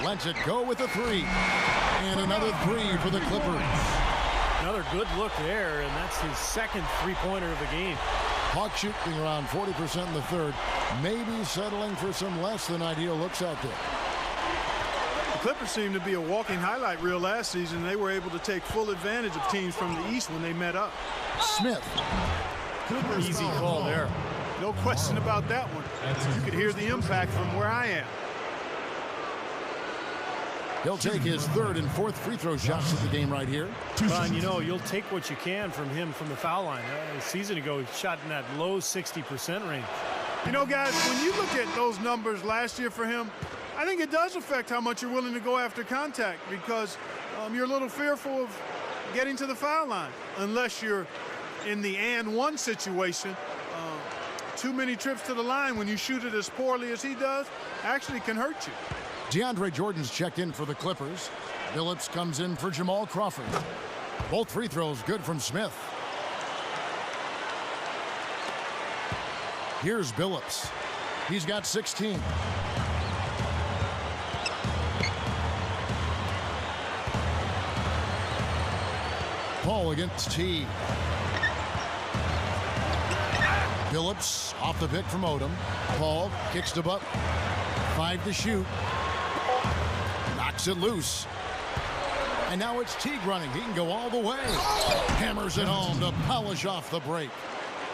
Lets it go with a 3. And another 3 for the Clippers. Another good look there, and that's his second three-pointer of the game. Hawks shooting around 40% in the third. Maybe settling for some less than ideal looks out there. The Clippers seemed to be a walking highlight reel last season. They were able to take full advantage of teams from the East when they met up. Smith. Easy call there. No question about that one. You could hear the impact from where I am. He'll take his third and fourth free throw shots of the game right here. Well, and you know, you'll take what you can from him from the foul line. A season ago, he shot in that low 60% range. You know, guys, when you look at those numbers last year for him, I think it does affect how much you're willing to go after contact because you're a little fearful of getting to the foul line unless you're in the and one situation. Too many trips to the line when you shoot it as poorly as he does actually can hurt you. DeAndre Jordan's checked in for the Clippers. Billups comes in for Jamal Crawford. Both free throws good from Smith. Here's Billups. He's got 16. Paul against Teague. Billups off the pick from Odom. Paul kicks to Butler. 5 to shoot. Knocks it loose. And now it's Teague running. He can go all the way. Hammers it home to polish off the break.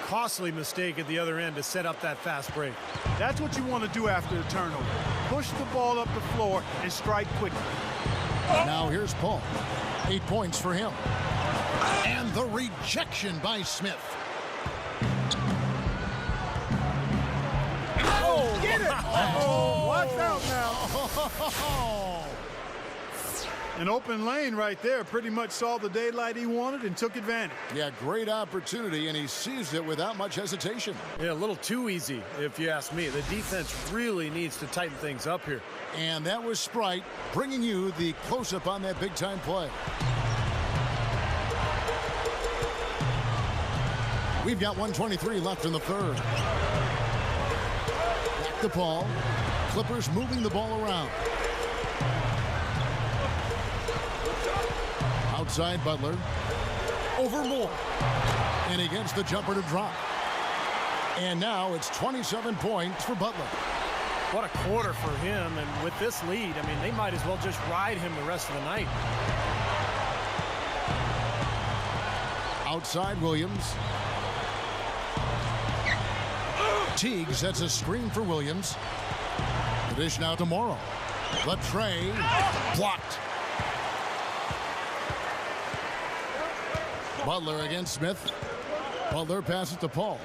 Costly mistake at the other end to set up that fast break. That's what you want to do after the turnover. Push the ball up the floor and strike quickly. Now here's Paul. 8 points for him. And the rejection by Smith. Oh, get it! Oh, watch out now. An open lane right there. Pretty much saw the daylight he wanted and took advantage. Yeah, great opportunity, and he seized it without much hesitation. Yeah, a little too easy, if you ask me. The defense really needs to tighten things up here. And that was Sprite bringing you the close-up on that big-time play. We've got 1:23 left in the third. Back to Paul. Clippers moving the ball around. Outside Butler. Over Moore. And he gets the jumper to drop. And now it's 27 points for Butler. What a quarter for him, and with this lead, I mean, they might as well just ride him the rest of the night. Outside Williams. Teague sets a screen for Williams. The dish now to Morrow. The tray blocked. Butler against Smith. Butler passes to Paul.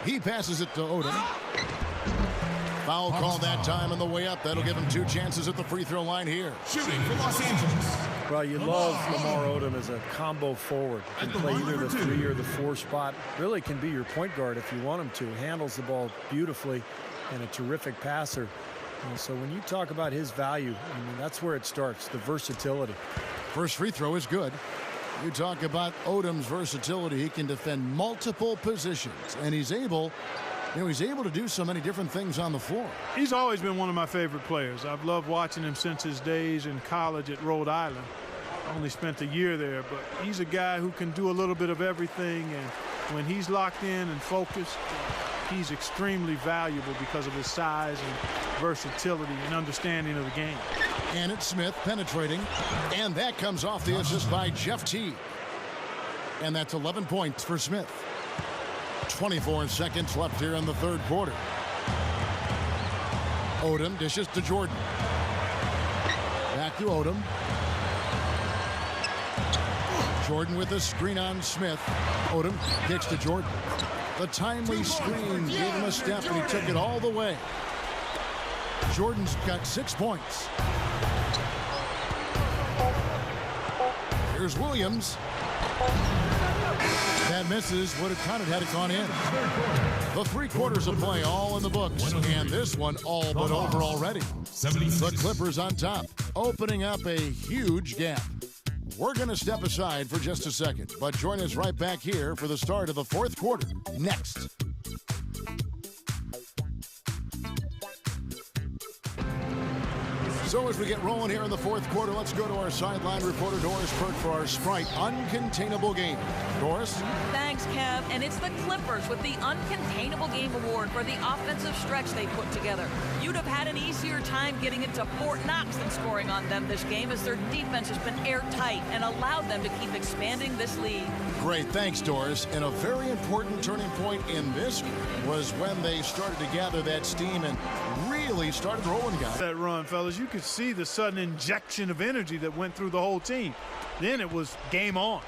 He passes it to Odom. Foul call that time on the way up. That'll give him 2 chances at the free throw line here. Shooting for Los Angeles. Well, you love Lamar Odom as a combo forward. Can play either the 3 or the 4 spot. Really can be your point guard if you want him to. Handles the ball beautifully and a terrific passer. And so when you talk about his value, I mean, that's where it starts, the versatility. First free throw is good. You talk about Odom's versatility. He can defend multiple positions, and he's able to do so many different things on the floor. He's always been one of my favorite players. I've loved watching him since his days in college at Rhode Island. Only spent a year there, but he's a guy who can do a little bit of everything, and when he's locked in and focused, he's extremely valuable because of his size and versatility and understanding of the game. And it's Smith penetrating, and that comes off the assist by Jeff Teague. And that's 11 points for Smith. 24 seconds left here in the third quarter. Odom dishes to Jordan. Back to Odom. Jordan with a screen on Smith. Odom kicks to Jordan. The timely screen gave him a step, and he took it all the way. Jordan's got 6 points. Here's Williams. That misses. Would have counted had it gone in. The 3 quarters of play all in the books, and this one all but over already. The Clippers on top, opening up a huge gap. We're going to step aside for just a second, but join us right back here for the start of the fourth quarter next. So as we get rolling here in the fourth quarter, let's go to our sideline reporter, Doris Burke, for our Sprite Uncontainable Game. Doris? Thanks, Kev. And it's the Clippers with the Uncontainable Game Award for the offensive stretch they put together. You'd have had an easier time getting into Fort Knox than scoring on them this game, as their defense has been airtight and allowed them to keep expanding this lead. Great, thanks, Doris. And a very important turning point in this was when they started to gather that steam and really started rolling, guys. That run, fellas, you could see the sudden injection of energy that went through the whole team. Then it was game on.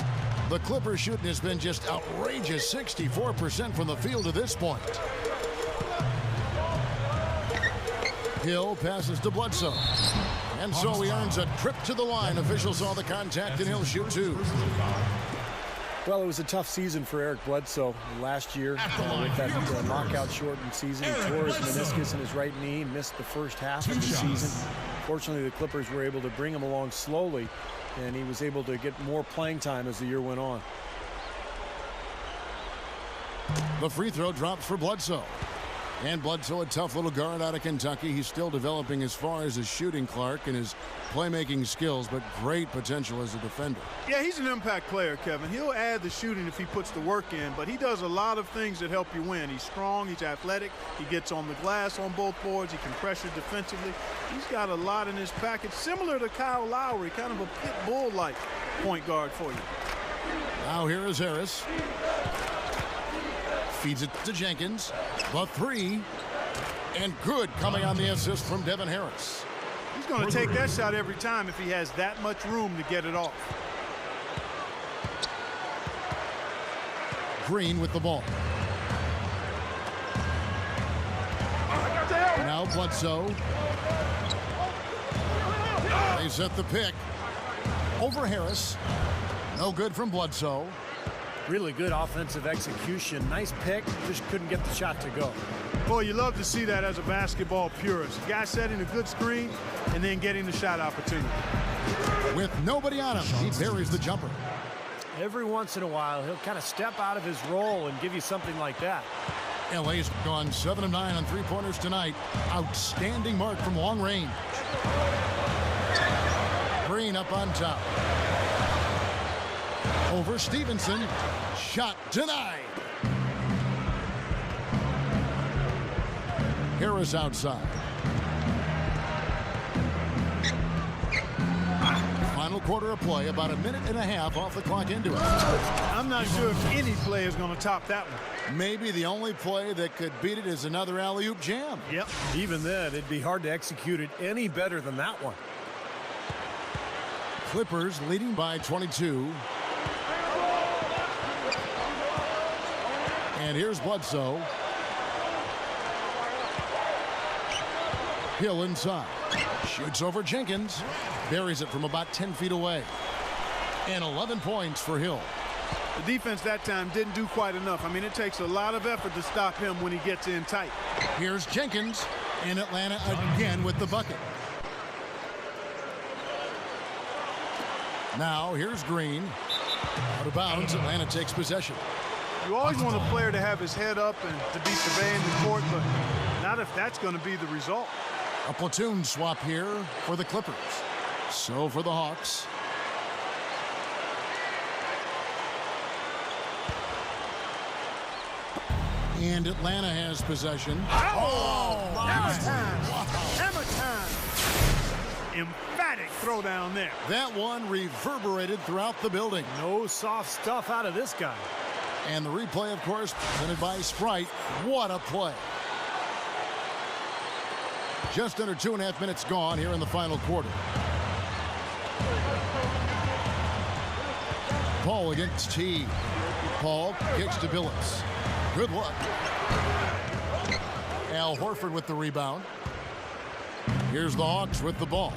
The Clippers shooting has been just outrageous, 64% from the field to this point. Hill passes to Bledsoe. And so he earns a trip to the line. Officials saw the contact, and he'll shoot 2. Well, it was a tough season for Eric Bledsoe last year with that knockout-shortened season. He tore his meniscus in his right knee and missed the first half of the season. Fortunately, the Clippers were able to bring him along slowly, and he was able to get more playing time as the year went on. The free throw drops for Bledsoe. And Bledsoe, a tough little guard out of Kentucky. He's still developing as far as his shooting, Clark, and his playmaking skills, but great potential as a defender. Yeah, he's an impact player, Kevin. He'll add the shooting if he puts the work in, but he does a lot of things that help you win. He's strong, he's athletic, he gets on the glass on both boards, he can pressure defensively. He's got a lot in his package, similar to Kyle Lowry, kind of a pit bull-like point guard for you. Now here is Harris. Feeds it to Jenkins. The 3. And good, coming on the assist from Devin Harris. He's going to take that shot every time if he has that much room to get it off. Green with the ball. Now Bledsoe. They set the pick. Over Harris. No good from Bledsoe. Really good offensive execution. Nice pick, just couldn't get the shot to go. Boy, you love to see that as a basketball purist. Guy setting a good screen and then getting the shot opportunity. With nobody on him, he buries the jumper. Every once in a while, he'll kind of step out of his role and give you something like that. LA's gone 7 of 9 on 3-pointers tonight. Outstanding mark from long range. Green up on top. Over Stevenson. Shot denied. Harris outside. Final quarter of play, about a minute and a half off the clock into it. I'm not sure if any play is going to top that one. Maybe the only play that could beat it is another alley-oop jam. Yep. Even then, it'd be hard to execute it any better than that one. Clippers leading by 22. And here's Bledsoe. Hill inside. Shoots over Jenkins. Buries it from about 10 feet away. And 11 points for Hill. The defense that time didn't do quite enough. I mean, it takes a lot of effort to stop him when he gets in tight. Here's Jenkins. And Atlanta again with the bucket. Now here's Green. Out of bounds. Atlanta takes possession. You always want a player to have his head up and to be surveying the court, but not if that's going to be the result. A platoon swap here for the Clippers. So for the Hawks. And Atlanta has possession. Oh! Hammer time! Hammer time! Emphatic pathetic throwdown there. That one reverberated throughout the building. No soft stuff out of this guy. And the replay, of course, presented by Sprite. What a play. Just under 2.5 minutes gone here in the final quarter. Paul against T. Paul kicks to Billups. Good luck. Al Horford with the rebound. Here's the Hawks with the ball.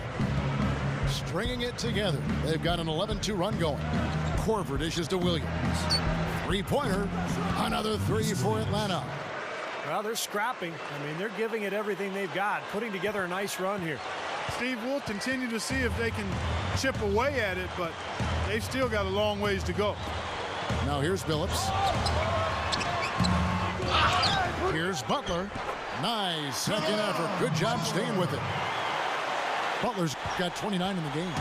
Stringing it together. They've got an 11-2 run going. Korver dishes to Williams. Three-pointer. Another three for Atlanta. Well, they're scrapping. I mean, they're giving it everything they've got, putting together a nice run here. Steve, we'll continue to see if they can chip away at it, but they've still got a long ways to go. Now here's Billups. Here's Butler. Nice second effort. Good job staying with it. Butler's got 29 in the game.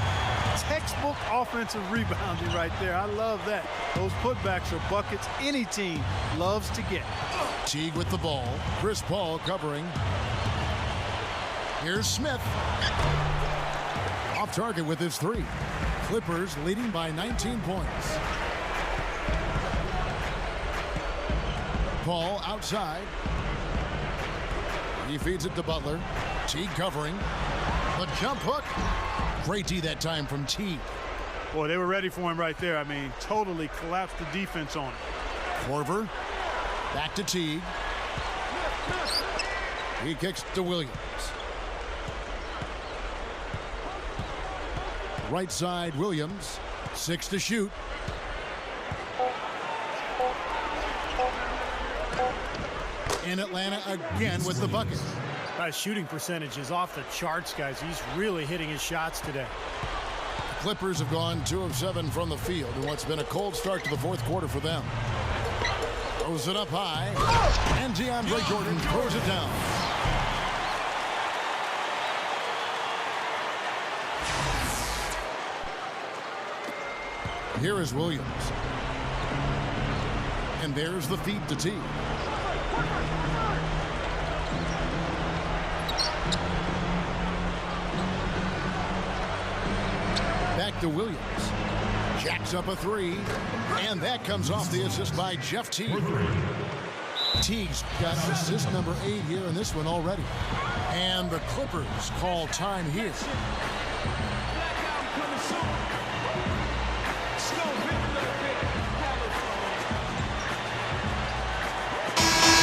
Textbook offensive rebounding right there. I love that. Those putbacks are buckets any team loves to get. Teague with the ball. Chris Paul covering. Here's Smith. Off target with his three. Clippers leading by 19 points. Paul outside. He feeds it to Butler. Teague covering. The jump hook. Great D that time from Teague. Boy, they were ready for him right there. I mean, totally collapsed the defense on him. Korver. Back to Teague. He kicks to Williams. Right side, Williams. 6 to shoot. In Atlanta again with the bucket. His shooting percentage is off the charts, guys. He's really hitting his shots today. The Clippers have gone 2 of 7 from the field in what's been a cold start to the fourth quarter for them. Throws it up high, and DeAndre Jordan throws it down. Here is Williams. And there's the feed to T. Back to Williams. Jacks up a three. And that comes off the assist by Jeff Teague. Teague's got assist number 8 here in this one already. And the Clippers call time here.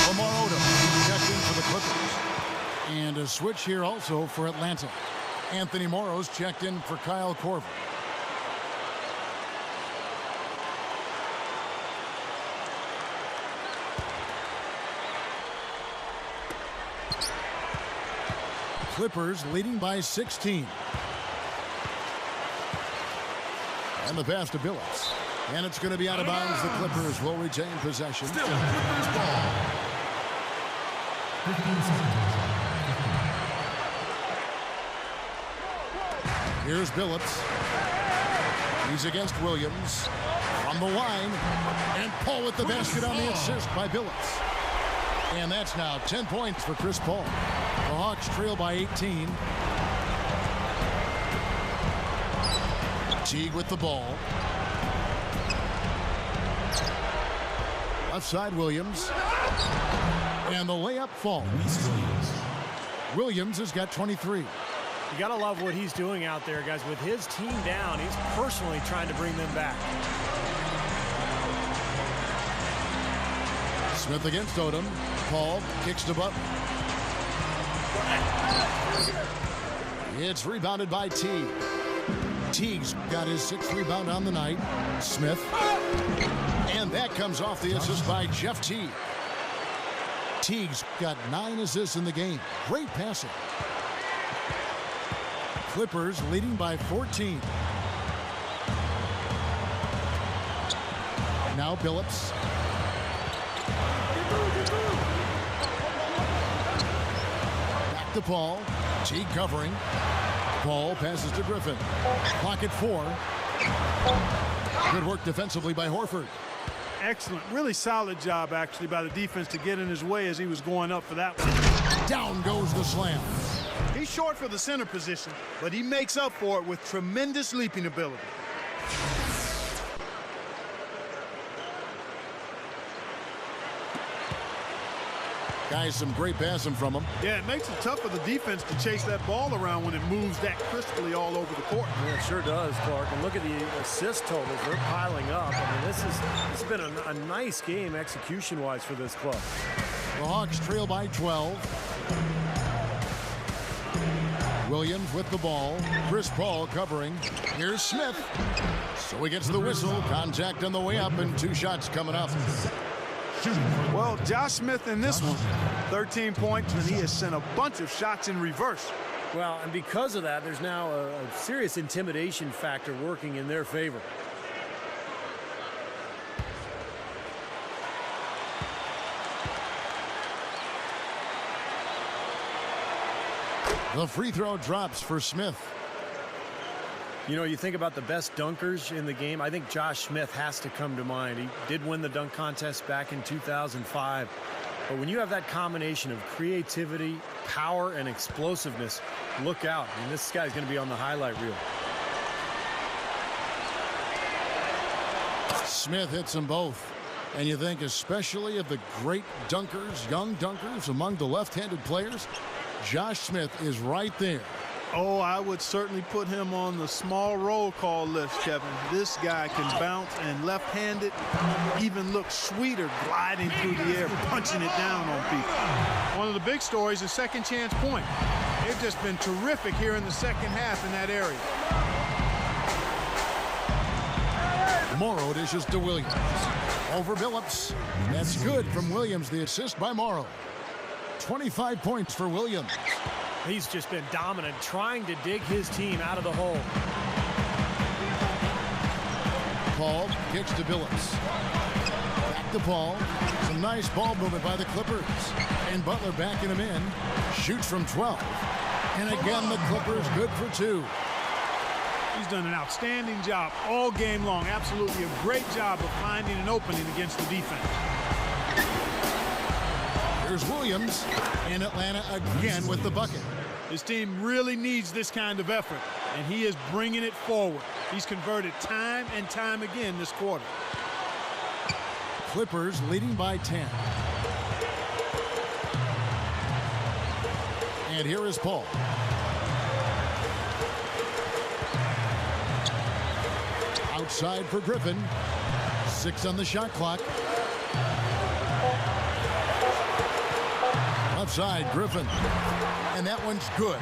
Lamar Odom checked in for the Clippers. And a switch here also for Atlanta. Anthony Morrow's checked in for Kyle Korver. Clippers leading by 16. And the pass to Billups. And it's going to be out of bounds. The Clippers will retain possession. Still Clippers ball. 15 seconds. Here's Billups. He's against Williams. From the line. And Paul with the basket on the assist by Billups. And that's now 10 points for Chris Paul. The Hawks trail by 18. Teague with the ball. Left side, Williams. And the layup falls. Williams has got 23. You got to love what he's doing out there, guys. With his team down, he's personally trying to bring them back. Smith against Odom. Paul kicks to Butler. It's rebounded by Teague. Teague's got his 6th rebound on the night. Smith. And that comes off the assist by Jeff Teague. Teague's got 9 assists in the game. Great passing. Clippers leading by 14. Now Billups. Back to Paul. Teague covering. Paul passes to Griffin. Clock at 4. Good work defensively by Horford. Excellent. Really solid job, actually, by the defense to get in his way as he was going up for that one. Down goes the slam. He short for the center position, but he makes up for it with tremendous leaping ability. Guys, some great passing from him. Yeah, it makes it tough for the defense to chase that ball around when it moves that crisply all over the court. Yeah, it sure does, Clark. And look at the assist totals. They're piling up. I mean, this has been a nice game execution-wise for this club. The Hawks trail by 12. Williams with the ball. Chris Paul covering. Here's Smith. So he gets the whistle. Contact on the way up and 2 shots coming up. Well, Josh Smith in this one, 13 points, and he has sent a bunch of shots in reverse. Well, and because of that, there's now a serious intimidation factor working in their favor. The free throw drops for Smith. You know, you think about the best dunkers in the game, I think Josh Smith has to come to mind. He did win the dunk contest back in 2005. But when you have that combination of creativity, power, and explosiveness, look out. I mean, this guy's going to be on the highlight reel. Smith hits them both. And you think especially of the great dunkers, young dunkers among the left-handed players, Josh Smith is right there. Oh, I would certainly put him on the small roll call list, Kevin. This guy can bounce, and left-handed even looks sweeter gliding through the air, punching it down on people. One of the big stories is second chance point. They've just been terrific here in the second half in that area. Morrow dishes to Williams. Over Billups. That's good from Williams, the assist by Morrow. 25 points for Williams. He's just been dominant, trying to dig his team out of the hole. Paul kicks to Billups. Back to Paul. Some nice ball movement by the Clippers. And Butler backing him in. Shoots from 12. And again, the Clippers good for 2. He's done an outstanding job all game long. Absolutely a great job of finding an opening against the defense. Here's Williams, and Atlanta again with the bucket. His team really needs this kind of effort, and he is bringing it forward. He's converted time and time again this quarter. Clippers leading by 10. And here is Paul. Outside for Griffin. 6 on the shot clock. Outside, Griffin. And that one's good.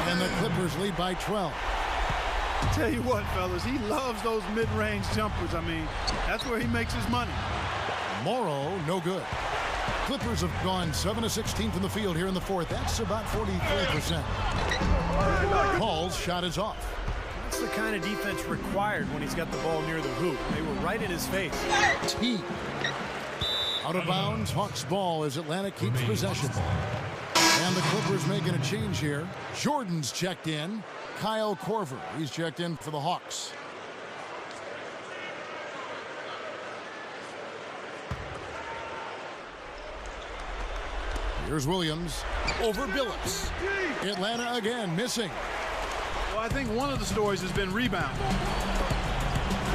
And the Clippers lead by 12. I'll tell you what, fellas, he loves those mid-range jumpers. I mean, that's where he makes his money. Morrow, no good. Clippers have gone 7 of 16 from the field here in the fourth. That's about 43%. Paul's shot is off. That's the kind of defense required when he's got the ball near the hoop. They were right in his face. T. Out of bounds, Hawks ball as Atlanta keeps possession. And the Clippers making a change here. Jordan's checked in. Kyle Korver, he's checked in for the Hawks. Here's Williams over Billups. Atlanta again missing. Well, I think one of the stories has been rebound.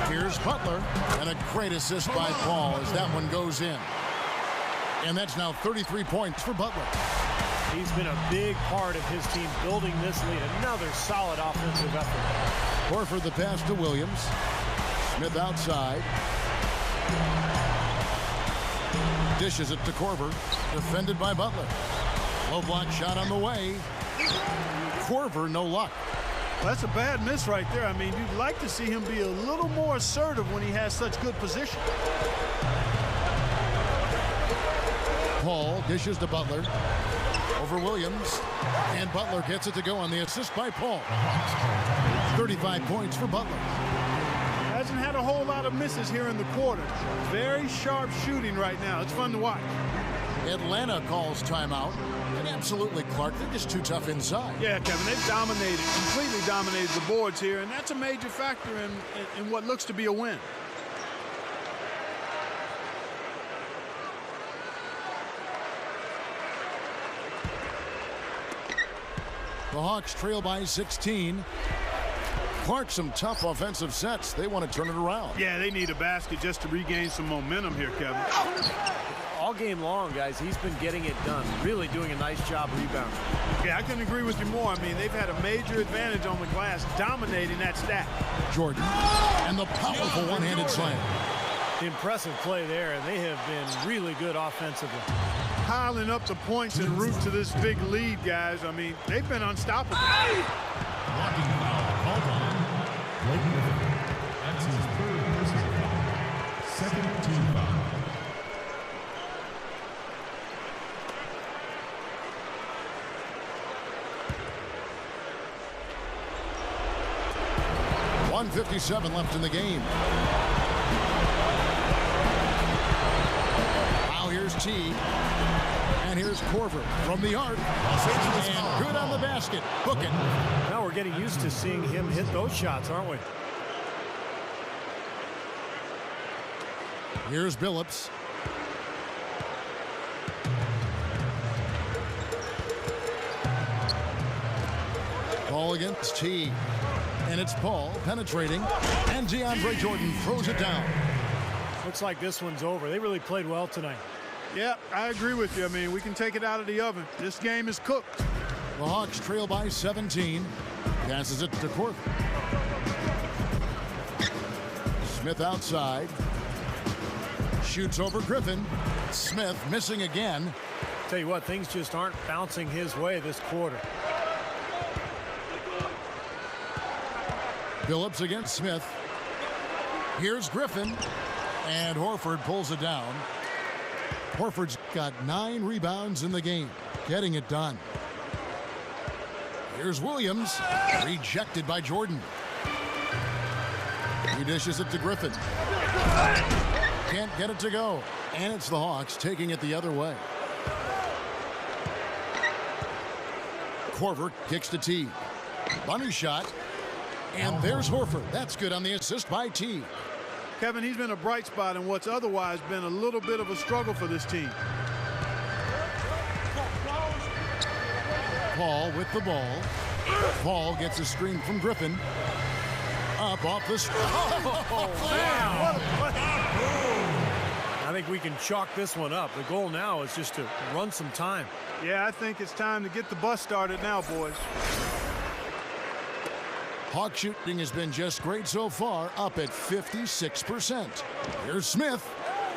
Here's Butler, and a great assist by Paul as that one goes in. And that's now 33 points for Butler. He's been a big part of his team building this lead. Another solid offensive effort. Horford the pass to Williams. Smith outside. Dishes it to Korver. Defended by Butler. Low block shot on the way. Korver, no luck. Well, that's a bad miss right there. I mean, you'd like to see him be a little more assertive when he has such good position. Paul dishes to Butler. Over Williams. And Butler gets it to go on the assist by Paul. 35 points for Butler. Hasn't had a whole lot of misses here in the quarter. Very sharp shooting right now. It's fun to watch. Atlanta calls timeout. And absolutely, Clark, they're just too tough inside. Yeah, Kevin, they've dominated, completely dominated the boards here, and that's a major factor in what looks to be a win. The Hawks trail by 16. Clark, some tough offensive sets. They want to turn it around. Yeah, they need a basket just to regain some momentum here, Kevin. All game long, guys, he's been getting it done. Really doing a nice job rebounding. Yeah, I couldn't agree with you more. I mean, they've had a major advantage on the glass, dominating that stack. Jordan, and the powerful one-handed slam. Impressive play there, and they have been really good offensively. Piling up the points en route to this big lead, guys. I mean, they've been unstoppable. Blocking foul called on Blake Griffin. That's his third personal foul. Second team foul. .157 left in the game. Now here's T. And here's Korver from the arc. And good on the basket. Hook it. Now we're getting used to seeing him hit those shots, aren't we? Here's Billups. Ball against T. And it's Paul penetrating. And DeAndre Jordan throws it down. Looks like this one's over. They really played well tonight. Yeah, I agree with you. I mean, we can take it out of the oven. This game is cooked. The Hawks trail by 17. Passes it to Korver. Smith outside. Shoots over Griffin. Smith missing again. Tell you what, things just aren't bouncing his way this quarter. Billups against Smith. Here's Griffin. And Horford pulls it down. Horford's got 9 rebounds in the game, getting it done. Here's Williams, rejected by Jordan. He dishes it to Griffin. Can't get it to go. And it's the Hawks taking it the other way. Korver kicks to T. Bunny shot. And there's Horford. That's good on the assist by T. Kevin, he's been a bright spot in what's otherwise been a little bit of a struggle for this team. Paul with the ball. Paul gets a screen from Griffin. Up off the screen. I think we can chalk this one up. The goal now is just to run some time. Yeah, I think it's time to get the bus started now, boys. Hawk shooting has been just great so far, up at 56%. Here's Smith.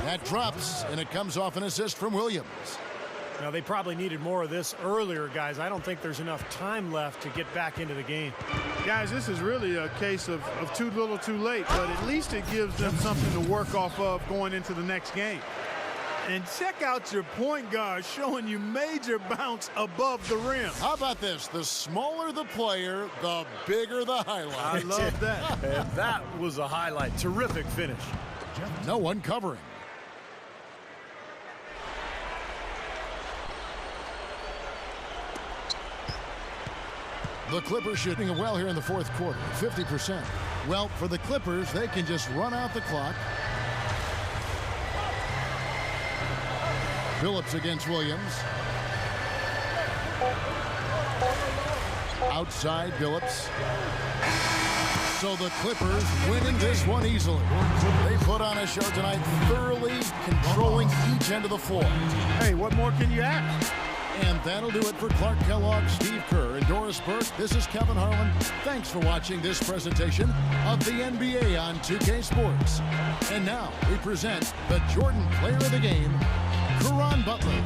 That drops, and it comes off an assist from Williams. Now, they probably needed more of this earlier, guys. I don't think there's enough time left to get back into the game. Guys, this is really a case of too little too late, but at least it gives them something to work off of going into the next game. And check out your point guard showing you major bounce above the rim. How about this? The smaller the player, the bigger the highlight. I love that. And that was a highlight. Terrific finish. No one covering. The Clippers shooting well here in the fourth quarter, 50%. Well, for the Clippers, they can just run out the clock. Billups against Williams. Outside Billups. So the Clippers winning this one easily. They put on a show tonight, thoroughly controlling each end of the floor. Hey, what more can you ask? And that'll do it for Clark Kellogg, Steve Kerr, and Doris Burke. This is Kevin Harlan. Thanks for watching this presentation of the NBA on 2K Sports. And now we present the Jordan Player of the Game, Caron Butler.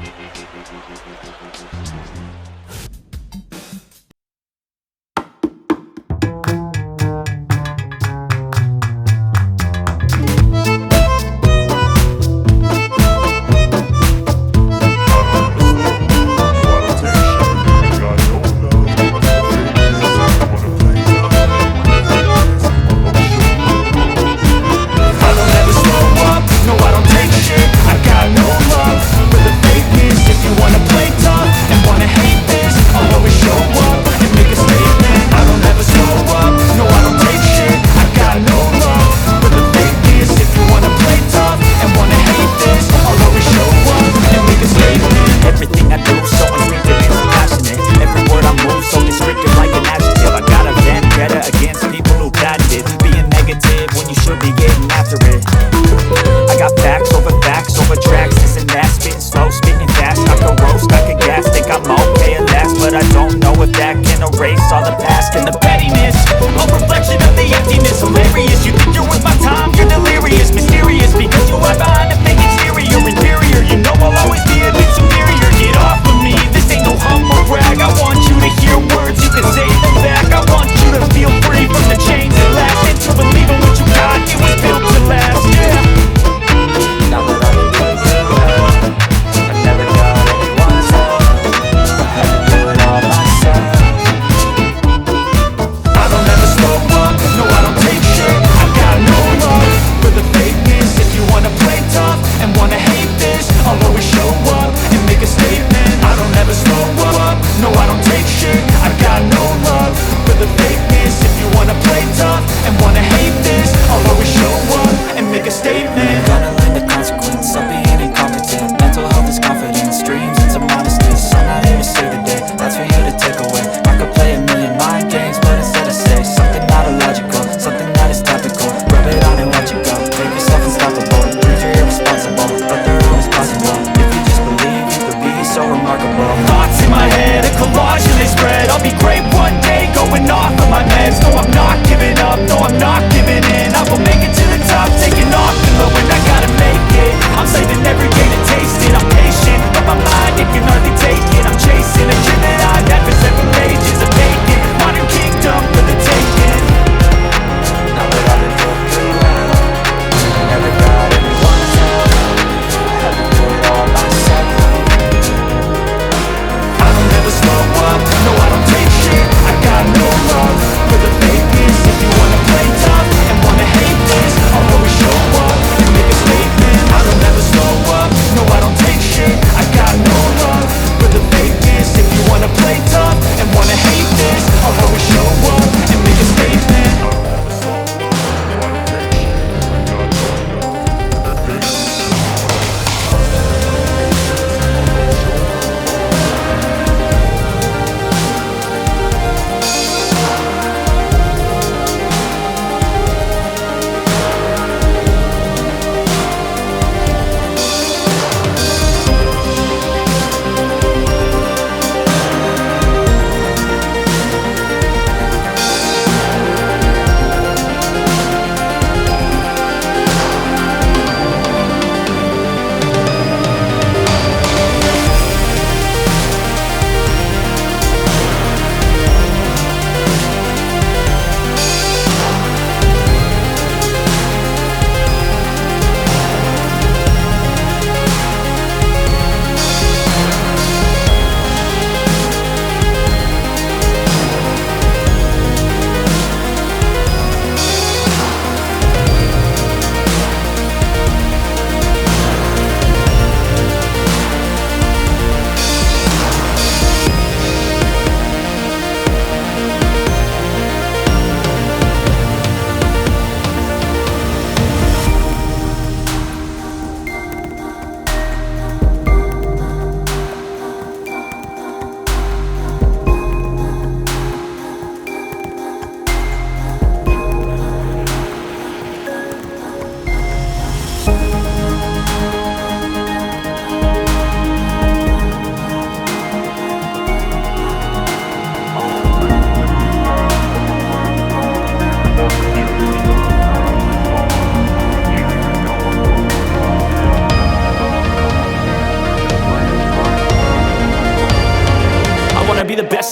If you wanna play tough and wanna hate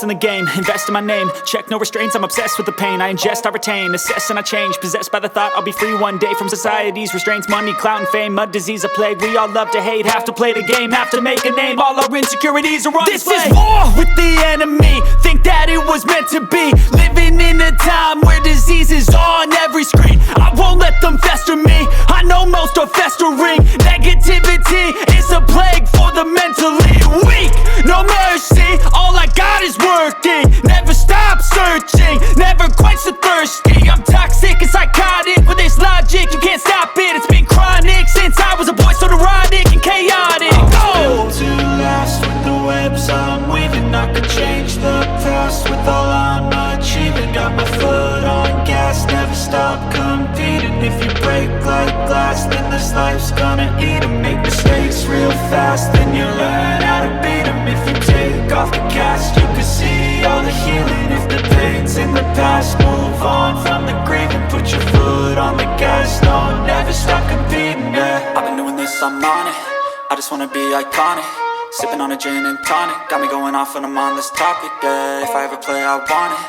best in the game, invest in my name. Check no restraints, I'm obsessed with the pain. I ingest, I retain, assess and I change. Possessed by the thought I'll be free one day from society's restraints. Money, clout and fame, mud, disease, a plague. We all love to hate, have to play the game, have to make a name. All our insecurities are on display. This is war with the enemy, think that it was meant to be. Living in a time where disease is on every screen. I won't let them fester me, I know most are festering. Negativity is a plague for the mentally weak. No mercy, all I got is working. Never stop searching, never quite so thirsty. I'm toxic and psychotic, with this logic, you can't stop it. It's been chronic since I was a boy, so neurotic and chaotic. I'm built to last with the webs I'm weaving. I could change the past with all I'm achieving. Got my foot on gas, never stop competing. If you break like glass, then this life's gonna eat 'em. Make mistakes real fast, then you learn how to beat 'em. If you take off the cast, you can see all the healing. If the pain's in the past, move on from the grave and put your foot on the gas. No, never stop competing, yeah. I've been doing this, I'm on it. I just wanna be iconic. Sipping on a gin and tonic, got me going off when I'm on this topic, yeah. If I ever play, I want it.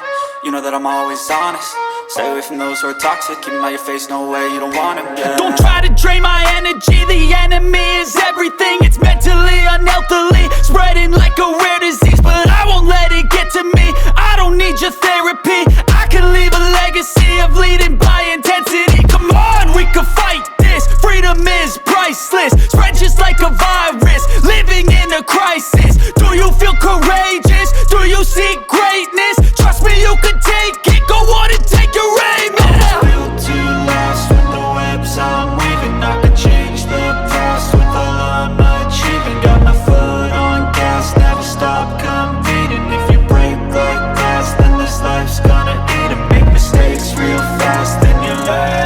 You know that I'm always honest. Stay away from those who are toxic. Keep them out your face, no way, you don't want them, yeah. Don't try to drain my energy. The enemy is everything. It's mentally, unhealthily spreading like a rare disease, but I won't let it get to me. I don't need your therapy. I can leave a legacy of leading by intensity. Come on, we can fight this. Freedom is priceless. Spread just like a virus. Living in a crisis. Do you feel courageous? Do you seek greatness? Trust me, you can take it. Go on and take your aim. I'm built to last with the webs I'm weaving. I could change the past with all I'm achieving. Got my foot on gas, never stop competing. If you break like glass, then this life's gonna eat 'em. Make mistakes real fast, then you learn